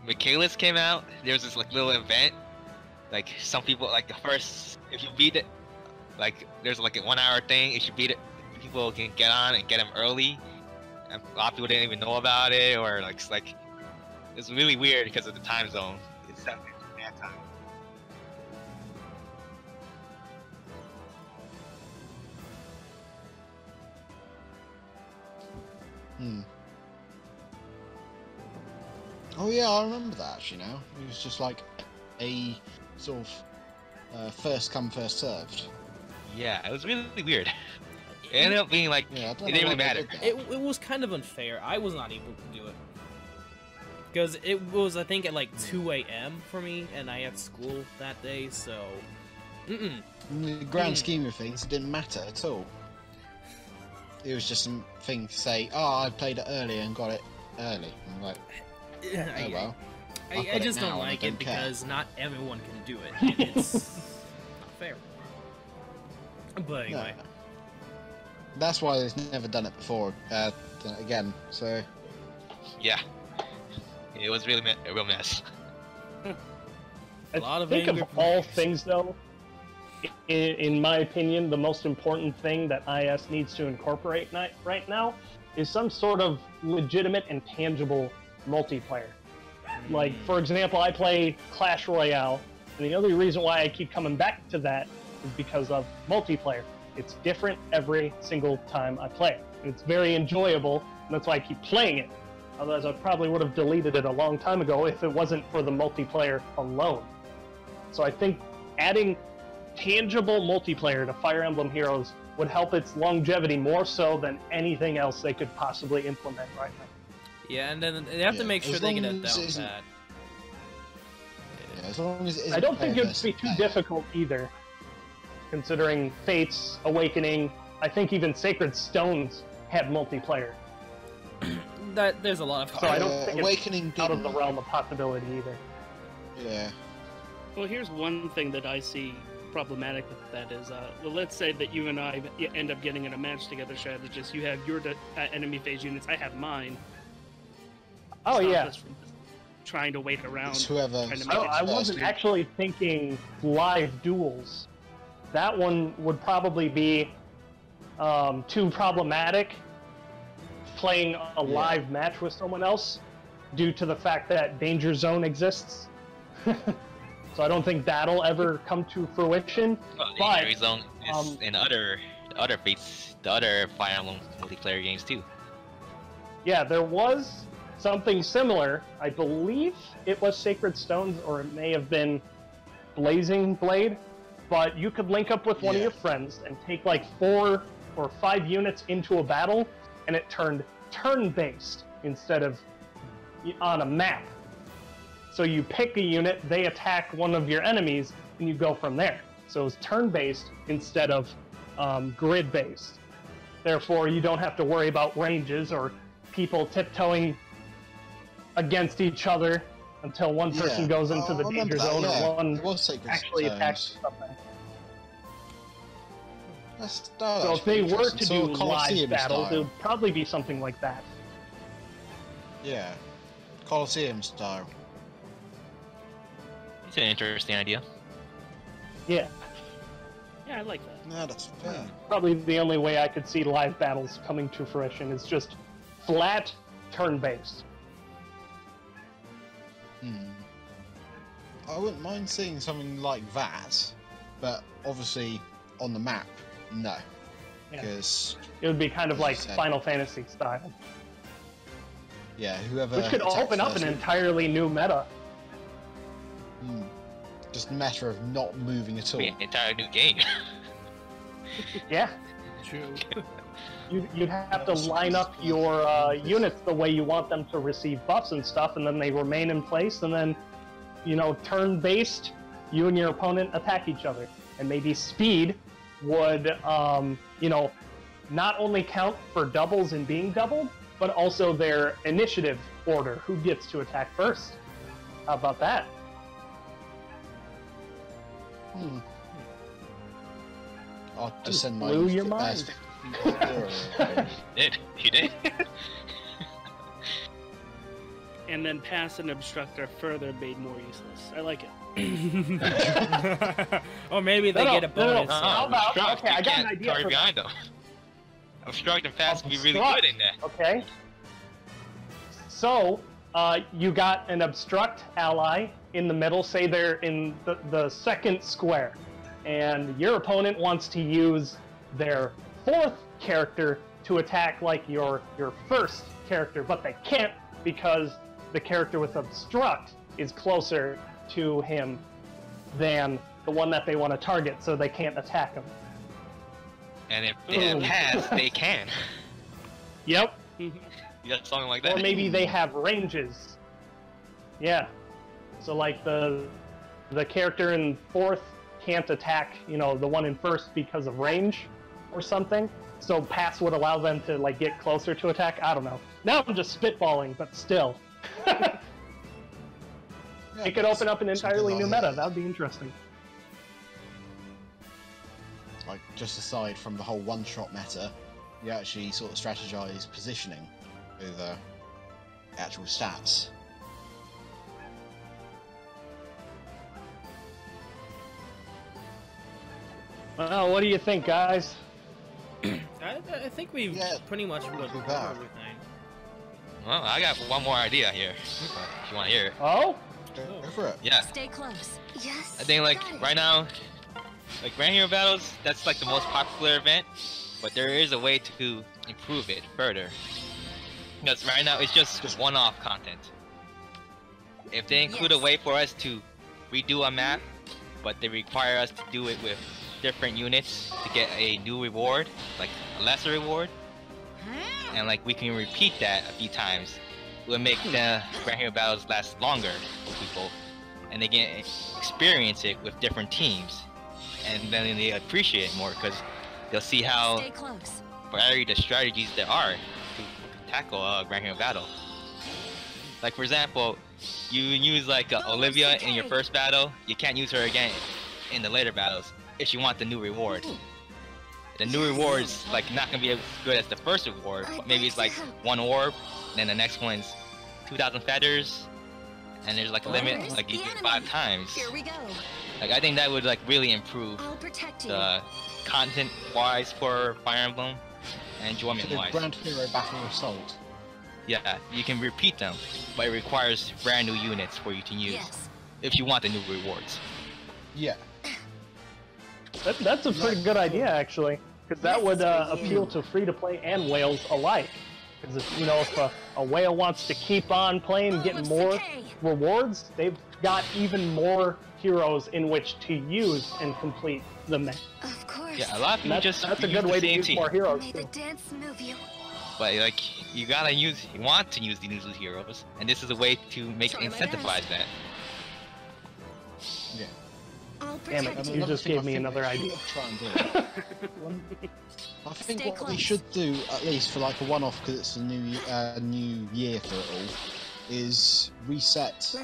Michaelis came out? There was this like little event. Like, some people, like, the first, if you beat it, like, there's like a 1 hour thing. If you beat it, people can get on and get them early. And a lot of people didn't even know about it, or like, it's really weird because of the time zone. It's 7 that time. Oh yeah, I remember that actually now. It was just like a sort of first come, first served. Yeah, it was really weird. It ended up being like, Yeah, I it don't know didn't why really they matter. did that. It was kind of unfair. I was not able to do it. Because it was, I think, at like 2 a.m. for me, and I had school that day, so... In the grand scheme of things, it didn't matter at all. It was just something to say, oh, I played it early and got it early. I'm like, oh well. I've got I it just now don't and I like don't it care. because not everyone can do it. And it's not fair. But anyway. No. That's why they've never done it before, done it again, so... Yeah. It was really a real mess. A lot of think of angry all players. things, though, in my opinion, the most important thing that IS needs to incorporate right now is some sort of legitimate and tangible multiplayer. Like, for example, I play Clash Royale, and the only reason why I keep coming back to that is because of multiplayer. It's different every single time I play it. It's very enjoyable, and that's why I keep playing it. Otherwise, I probably would have deleted it a long time ago if it wasn't for the multiplayer alone. So I think adding tangible multiplayer to Fire Emblem Heroes would help its longevity more so than anything else they could possibly implement right now. Yeah, and then they have to Yeah, make sure as they get long it as down it isn't- pat. Yeah, as long as it isn't I don't think player it'd be versus too player. difficult either, considering Fates, Awakening, I think even Sacred Stones had multiplayer. There's a lot of So I don't think it's Awakening out of the didn't. realm of possibility either. Yeah. Well, here's one thing that I see problematic with that is, well, let's say that you and I end up getting in a match together, strategist. You have your enemy phase units, I have mine. Oh Stop yeah. us from trying to wait around. It's whoever. Trying to make it I wasn't first. actually thinking live duels. That one would probably be too problematic, playing a live match with someone else, due to the fact that Danger Zone exists. So I don't think that'll ever come to fruition. Well, But, Injury Zone is in the other Fates, the other Fire Emblem multiplayer games too. Yeah, there was something similar. I believe it was Sacred Stones, or it may have been Blazing Blade. But you could link up with one of Yeah. your friends and take like 4 or 5 units into a battle, and it turned turn-based instead of on a map. So you pick a unit, they attack one of your enemies, and you go from there. So it's turn-based instead of grid-based. Therefore, you don't have to worry about ranges or people tiptoeing against each other until one person goes into the danger zone or one It was Sacred actually Stones. attacks something. So if they were to do live battles, it would probably be something like that. Yeah. Colosseum style. It's an interesting idea. Yeah, Yeah, I like that. No, that's fair. probably the only way I could see live battles coming to fruition is just flat turn-based. I wouldn't mind seeing something like that, but obviously on the map, no. Yeah. Because, It would be kind of As you like said. Final Fantasy style, yeah, whoever. which could attacks open up first an would- entirely new meta. Just a matter of not moving at all. Be an entire new game. Yeah, True. you'd have to line up your units the way you want them to receive buffs and stuff, and then they remain in place, and then, turn-based, you and your opponent attack each other. And maybe speed would, not only count for doubles and being doubled, but also their initiative order, who gets to attack first. How about that? I'll just send my blew your mind. You did? And then pass and obstruct are further made more useless. I like it. Or maybe they get a bonus. no. How about- Obstruct, okay, you I got an can't idea target for behind them. Obstruct and pass can be really Obstruct. good in there. Okay. So, you got an obstruct ally in the middle, say they're in the second square, and your opponent wants to use their 4th character to attack like your first character, but they can't because the character with obstruct is closer to him than the one that they want to target, so they can't attack him. And if they pass, they can. Yep. You got something like that. Or maybe they have ranges. Yeah. So like the character in fourth can't attack, you know, the one in first because of range or something. So pass would allow them to like get closer to attack. I don't know. Now I'm just spitballing, but still. It could open up an entirely new meta. That would be interesting. Like, just aside from the whole one-shot meta, you actually sort of strategize positioning over actual stats. Well, what do you think, guys? I think we've pretty much looked over everything. Well, I got one more idea here. If you want to hear it. Oh? Go for it. Yeah. Stay close. Yes. I think like right now, like Grand Hero Battles, that's like the most popular event, but there is a way to improve it further. Because right now it's just one-off content. If they include a way for us to redo a map, but they require us to do it with different units to get a new reward, like a lesser reward, and like we can repeat that a few times, it will make the Grand Hero Battles last longer for people, and they can experience it with different teams, and then they appreciate it more because they'll see how varied the strategies there are to tackle a Grand Hero Battle. Like for example, you use like Olivia in your first battle, you can't use her again in the later battles if you want the new reward. The new reward's like not gonna be as good as the first reward, but maybe it's like 1 orb, then the next one's 2,000 feathers, and there's like a limit, like you do 5 times. Here we go. Like I think that would like really improve the content-wise for Fire Emblem and enjoyment-wise. Grand Hero Battle Assault. Yeah, you can repeat them, but it requires brand new units for you to use if you want the new rewards. Yeah. That's a pretty good idea, actually, because that would appeal to free-to-play and whales alike. Because if, you know, if a whale wants to keep on playing, getting more rewards, they've got even more heroes in which to use and complete the map. Of course. Yeah, a lot of people just that's a good way to use more heroes. May the dance move you. But like, you want to use these new heroes, and this is a way to make incentivize that. Yeah. Damn it, you just gave me another idea. Try and do it. I think what we should do, at least for like a one-off, because it's a new year for it all, is reset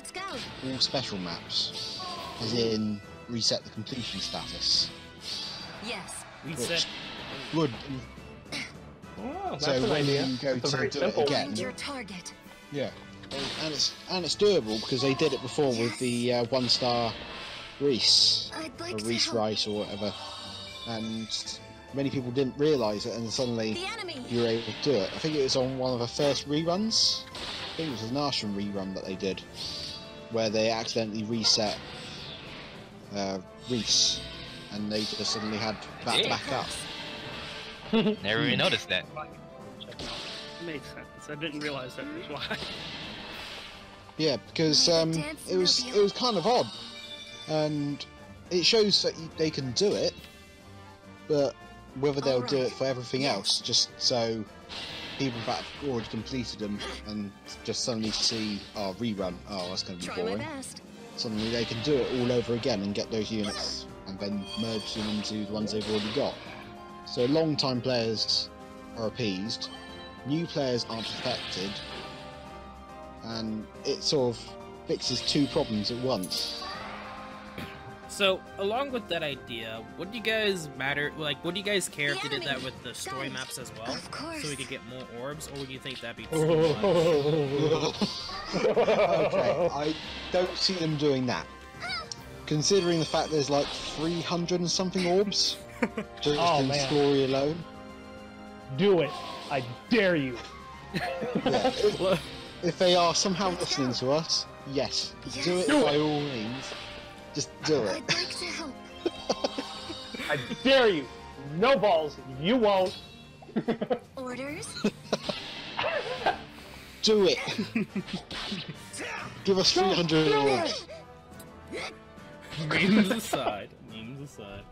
all special maps, as in reset the completion status. Yes. Reset. Would. Oh, that's So an when idea. you go That's to very do simple. it again, Your target. yeah, and it's doable because they did it before with the 1-star Reese, I'd like or to Reese help. Rice or whatever, and many people didn't realise it, and suddenly The enemy. you were able to do it. I think it was on one of the first reruns. I think it was an Ashram rerun that they did, where they accidentally reset Reese, and they just suddenly had that to back up. Never even noticed that. Makes sense. I didn't realize that was why. Yeah, because it was kind of odd, and it shows that they can do it, but whether they'll do it for everything else, just so people that have already completed them and just suddenly see, oh, rerun, oh, that's going to be Try my boring. best. Suddenly they can do it all over again and get those units and then merge them into the ones they've already got. So long-time players are appeased, new players aren't affected, and it sort of fixes 2 problems at once. So, along with that idea, would you guys would you guys care if they did that with the story maps as well? Of course. So we could get more orbs, or would you think that'd be too much? Okay, I don't see them doing that. Considering the fact there's like 300 and something orbs, just in man. story alone. Do it. I dare you. Yeah, if they are somehow listening to us, yes, do it by all means. Just do it. I'd like to help. I dare you. No balls. You won't. Orders? Do it. Give us 300 orbs. Memes aside. Memes aside.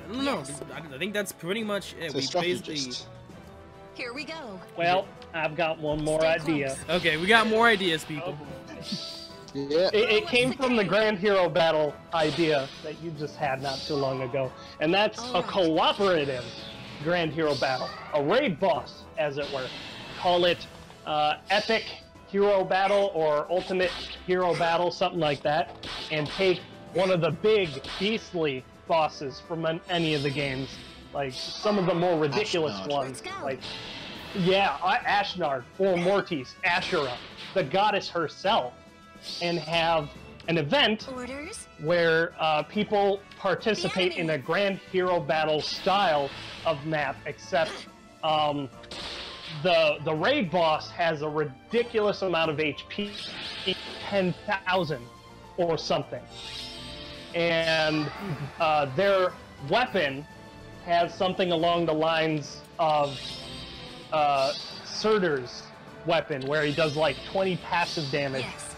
No, Yes. I think that's pretty much it. So We basically. strategist. Here we go. Well, I've got one more Stay idea. close. Okay, we got more ideas, people. Yeah. It came from the Grand Hero Battle idea that you just had not too long ago, and that's a Alright. cooperative Grand Hero Battle, a raid boss, as it were. Call it Epic Hero Battle or Ultimate Hero Battle, something like that, and take one of the big, beastly bosses from any of the games, like some of the more ridiculous Ashnard. ones, Let's go. like Ashnard, or Mortis, Ashura, the goddess herself, and have an event Orders. where people participate in a Grand Hero Battle style of map, except the raid boss has a ridiculous amount of HP, 10,000 or something, and their weapon has something along the lines of Surtur's weapon, where he does like 20 passive damage Yes.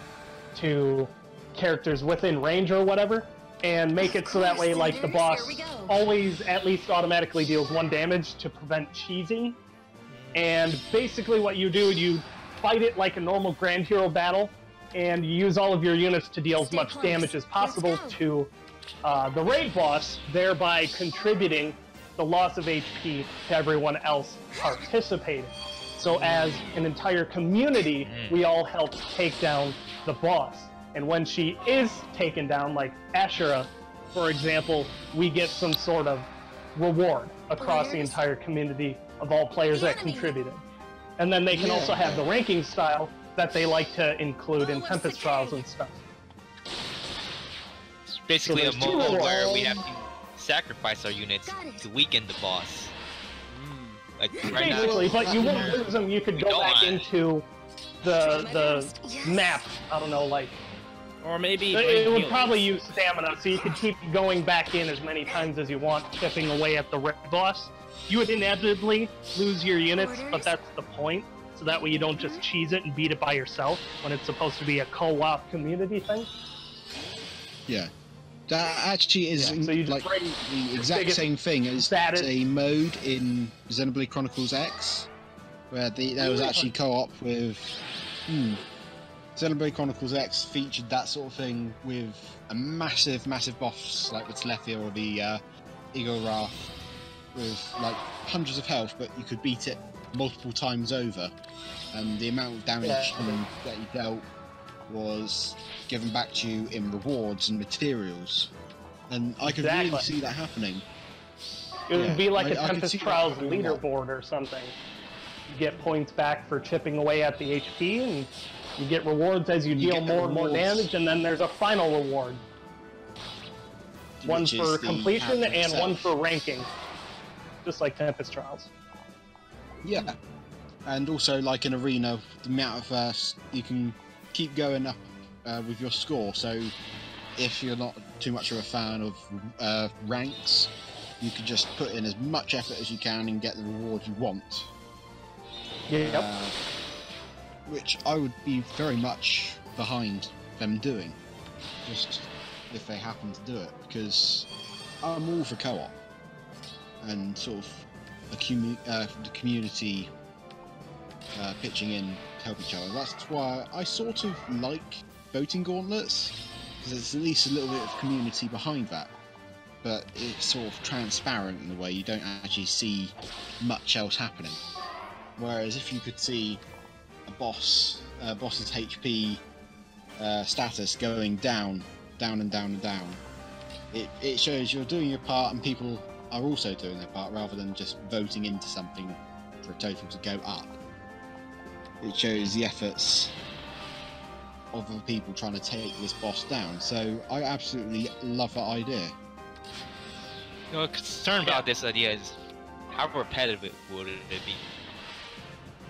to characters within range or whatever, and make it so that way like the boss Here we go. always at least automatically deals 1 damage to prevent cheesing. And basically what you do, you fight it like a normal Grand Hero Battle, and you use all of your units to deal as Stay much close. damage as possible Let's to the raid boss, thereby contributing the loss of HP to everyone else participating. So as an entire community, we all help take down the boss. And when she is taken down, like Ashura, for example, we get some sort of reward across the Orders. entire community of all players that contributed. And then they can also have the ranking style that they like to include in Tempest Trials and stuff. It's basically So a there's two MOBA rewards. where we have to sacrifice our units Got it. to weaken the boss. Like right now, Basically, but you wouldn't lose them. You could We go don't back want- into the Yes. map. I don't know, like Or maybe. it would heal. probably use stamina, so you could keep going back in as many times as you want, chipping away at the red boss. You would inevitably lose your units, but Orders. that's the point. So that way you don't just cheese it and beat it by yourself when it's supposed to be a co-op community thing. Yeah. That actually is Yeah, so you just like bring the exact biggest same thing as status- a mode in Xenoblade Chronicles X, where there was actually co-op with. Xenoblade Chronicles X featured that sort of thing with a massive boss like the Telethia or the Igor with like hundreds of health, but you could beat it multiple times over, and the amount of damage that you dealt was given back to you in rewards and materials, and I could really Exactly. see that happening. It would Yeah, be like a I could Tempest see that Trials happening a lot. leaderboard or something. You get points back for chipping away at the HP, and you get rewards as you You deal get the more and more rewards. damage, and then there's a final reward. One which is for the completion character and one itself. for ranking. Just like Tempest Trials. Yeah, and also like an arena, the amount of you can keep going up with your score. So if you're not too much of a fan of ranks, you can just put in as much effort as you can and get the reward you want. Yep. Which I would be very much behind them doing, just if they happen to do it, because I'm all for co-op and sort of the community pitching in to help each other. That's why I sort of like voting gauntlets, because there's at least a little bit of community behind that, but it's sort of transparent in a way you don't actually see much else happening. Whereas if you could see a boss's HP status going down, it shows you're doing your part and people are also doing their part, rather than just voting into something for a total to go up. It shows the efforts of the people trying to take this boss down. So I absolutely love that idea. You know, concern about this idea is how repetitive would it be?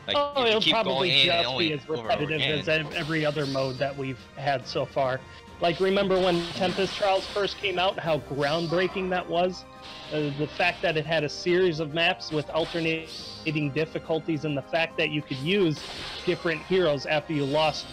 Like, if you It'll keep probably going in and just only be as over and over repetitive again. as every other mode that we've had so far. Like, remember when Tempest Trials first came out and how groundbreaking that was? The fact that it had a series of maps with alternating difficulties, and the fact that you could use different heroes after you lost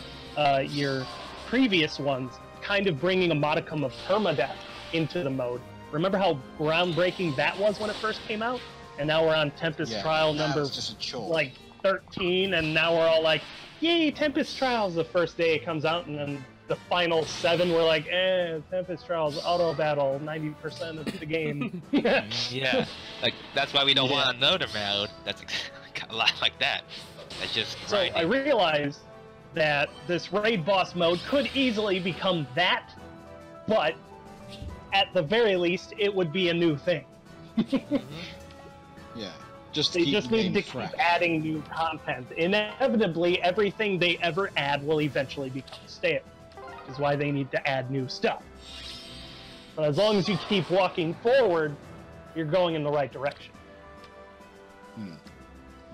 your previous ones, kind of bringing a modicum of permadeath into the mode, Remember how groundbreaking that was when it first came out? And now we're on Tempest Trial that number was just a chore. like 13, and now we're all like, yay, Tempest Trials the first day it comes out, and then the final 7 we're like, Tempest Trials auto battle 90% of the game. Yeah, like that's why we don't want another mode that's a lot like that. That's just So I realized that this raid boss mode could easily become that, but at the very least, it would be a new thing. Yeah, just They just need to keep adding new content. Inevitably, everything they ever add will eventually become stale, which is why they need to add new stuff. But as long as you keep walking forward, you're going in the right direction.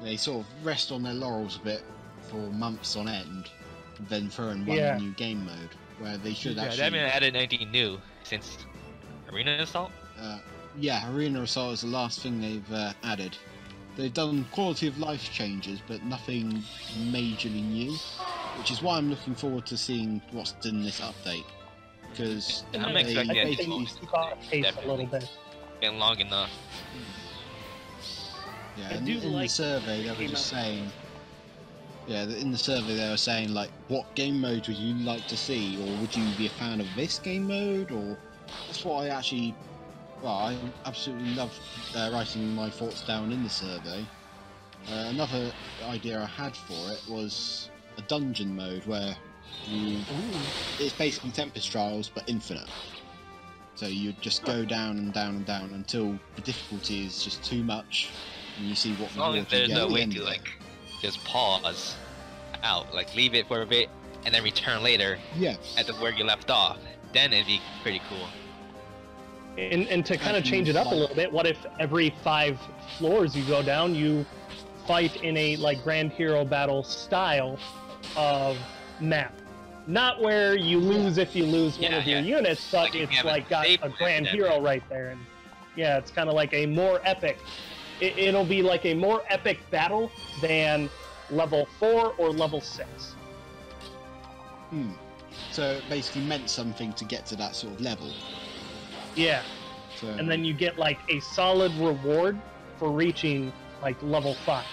They sort of rest on their laurels a bit for months on end, and then throw in one new game mode, where they should actually... they haven't added anything new since Arena Assault? Yeah, Arena Assault is the last thing they've added. They've done quality of life changes, but nothing majorly new, which is why I'm looking forward to seeing what's in this update. Because I'm expecting it to pace a little bit. Been long enough. Yeah, in the survey they were just saying... Yeah, in the survey they were saying, like, what game mode would you like to see, or would you be a fan of this game mode, or... That's what I actually... Well, I absolutely love writing my thoughts down in the survey. Another idea I had for it was a dungeon mode where it's basically Tempest Trials but infinite. So you just go down and down and down until the difficulty is just too much, and you see what. As long as there's no way to like just pause out, like leave it for a bit and then return later. Yeah. At the where you left off, then it'd be pretty cool. And to kind of change it up a little bit, what if every 5 floors you go down, you fight in a like Grand Hero Battle style of map? Not where you lose if you lose one of your units, but it's like got a Grand Hero right there. And yeah, it's kind of like a more epic. It'll be like a more epic battle than level 4 or level 6. So it basically meant something to get to that sort of level. Yeah, so... and then you get like a solid reward for reaching like level 5.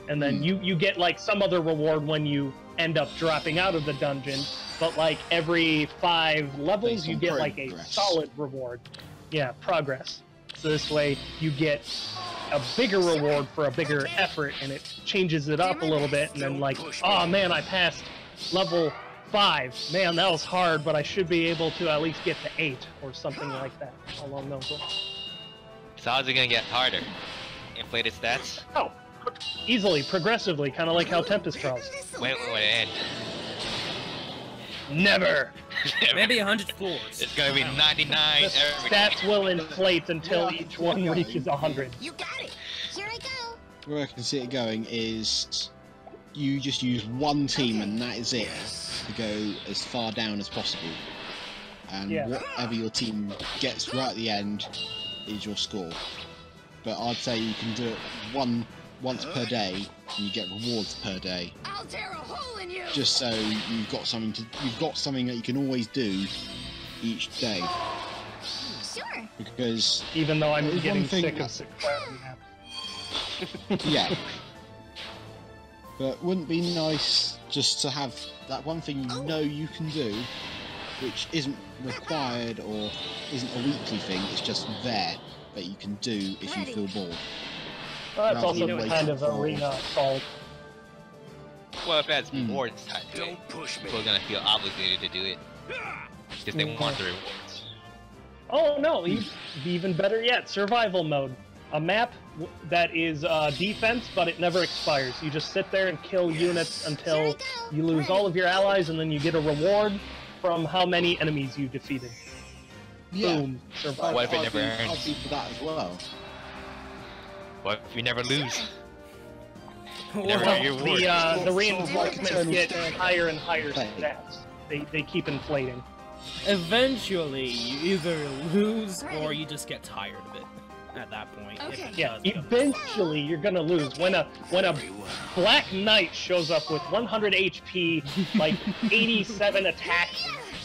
And then you get like some other reward when you end up dropping out of the dungeon, but like every 5 levels you get like a solid reward. Yeah, progress. So this way you get a bigger reward for a bigger effort, and it changes it up a little bit, and then like, oh man, I passed level 5. Man, that was hard, but I should be able to at least get to 8 or something like that along those lines. So how's it gonna get harder? Inflated stats? Oh, easily, progressively, kind of like how Tempest Trials. Wait, end. Never. Maybe 100 floors. It's gonna be 99. The stats will inflate until each one reaches 100. You got it. Here I go. Where I can see it going is you just use one team and that is it to go as far down as possible. And whatever your team gets right at the end is your score. But I'd say you can do it once per day, and you get rewards per day. I'll tear a hole in you. Just so you've got something that you can always do each day. Sure. Because even though I'm getting sick of yeah. But wouldn't it be nice just to have that one thing you know you can do, which isn't required or isn't a weekly thing, it's just there that you can do if you feel bored. Well, that's also kind of Arena Assault. Well, if that's rewards type thing, people are gonna feel obligated to do it because they want the rewards. Oh no, even better yet, survival mode. A map that is defense, but it never expires. You just sit there and kill units until you lose all of your allies, and then you get a reward from how many enemies you defeated. Yeah. Boom. Survival. What if it never ends? I'll be for that as well. What if you never lose? The reinforcements get higher and higher stats. They keep inflating. Eventually, you either lose or you just get tired of it. At that point, yeah. Eventually, you're gonna lose when a Black Knight shows up with 100 HP, like 87 attack,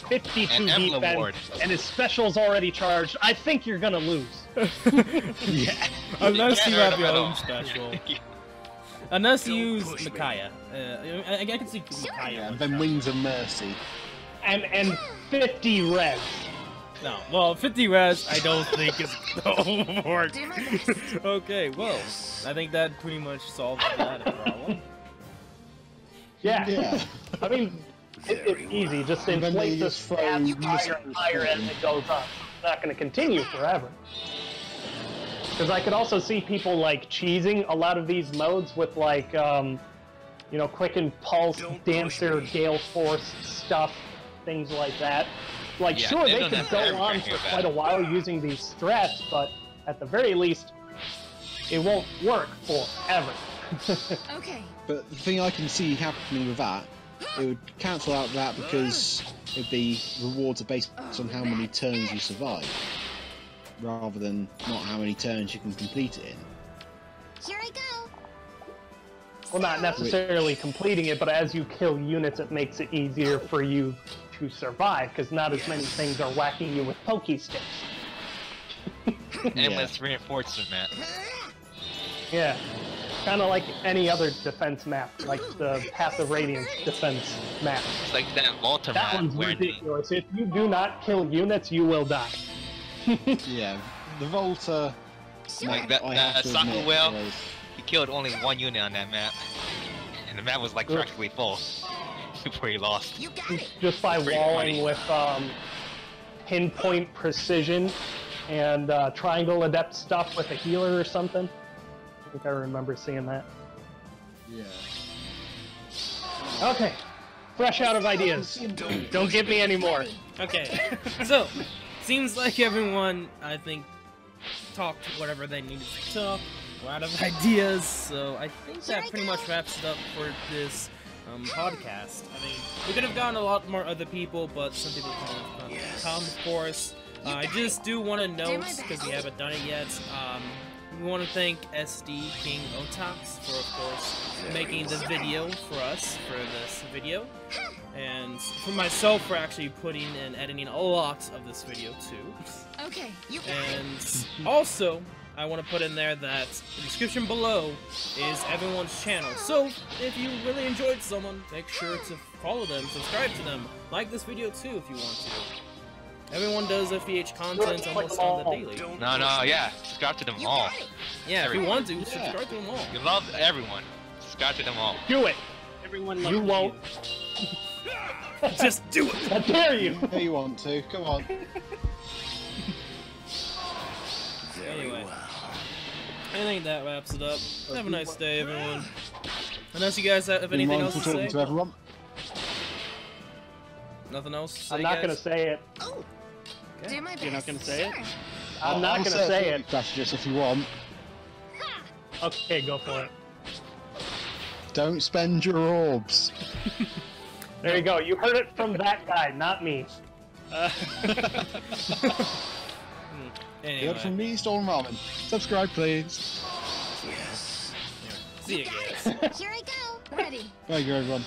52 An Emblem defense, ward. and his special's already charged. I think you're gonna lose. Yeah. Unless you Can't hurt have him your at own all. special. Unless you use push me. Micaiah. I can see Micaiah. Yeah, one then shot. Wings of Mercy. And 50 res. No, well, 50 res, I don't think is overboard. Do my best. Okay, well, I think that pretty much solves that problem. Yeah. Yeah. I mean, it's easy. Just And then they inflate the just throw stats higher missiles and higher as in. it goes up. It's not going to continue forever. Because I could also see people like cheesing a lot of these modes with like, you know, Quicken Pulse, Don't push Dancer, me. Gale Force stuff, things like that. Like, Yeah, sure, they they don't could have go everything on here, for man. quite a while using these strats, but at the very least, it won't work forever. Okay. But the thing I can see happening with that, it would cancel out that because it'd be rewards are based on how many turns you survive, rather than not how many turns you can complete it in. Here I go. Well, not necessarily completing it, but as you kill units, it makes it easier for you to survive, because not as many things are whacking you with pokey sticks. Endless reinforcement, man. Yeah. Kind of like any other defense map, like the Path of Radiance defense map. It's like that Volta That map one's where the, ridiculous. If you do not kill units, you will die. Yeah, the Volta. like that, I have that to soccer admit, whale. was- He killed only one unit on that map, and the map was like Ugh. practically full before he lost. You got it. Just by Pretty walling funny. with pinpoint precision and triangle adept stuff with a healer or something. I think I remember seeing that. Yeah. Okay. Fresh out of ideas. Don't give me any more. Okay, so, seems like everyone, I think, talked whatever they needed to talk. We're out of ideas, so I think that pretty much wraps it up for this podcast. I mean, we could have gotten a lot more other people, but some people couldn't have come, of course. I just do want to note, because we haven't done it yet, we want to thank SDKingOtaks for, of course, making the video for us for this video, and for myself for actually putting and editing a lot of this video too. Okay. You got it. And also, I want to put in there that the description below is everyone's channel. So, if you really enjoyed someone, make sure to follow them, subscribe to them, like this video too if you want to. Everyone does FEH content almost on the daily. No, yeah, subscribe to them You all. got it. Yeah, if you want to, subscribe to them all. You love everyone. Subscribe to them all. Do it. Everyone You loves won't. Just do it! How dare you? Yeah, you want to? Come on. Anyway, I think that wraps it up. Have a nice day, everyone. Unless you guys have anything else to talking say? to everyone. Nothing else to say, I'm not guys? gonna say it. Oh. Okay. Do my best. You're not gonna say it? Sure. I'm not I'll gonna say it. Strategist if you want. Okay, go for it. Don't spend your orbs. There you go. You heard it from that guy, not me. Good from Anyway, me, Stolen Ramen. Subscribe, please. Yes. see you guys. Here I go. Ready. There you go, everyone.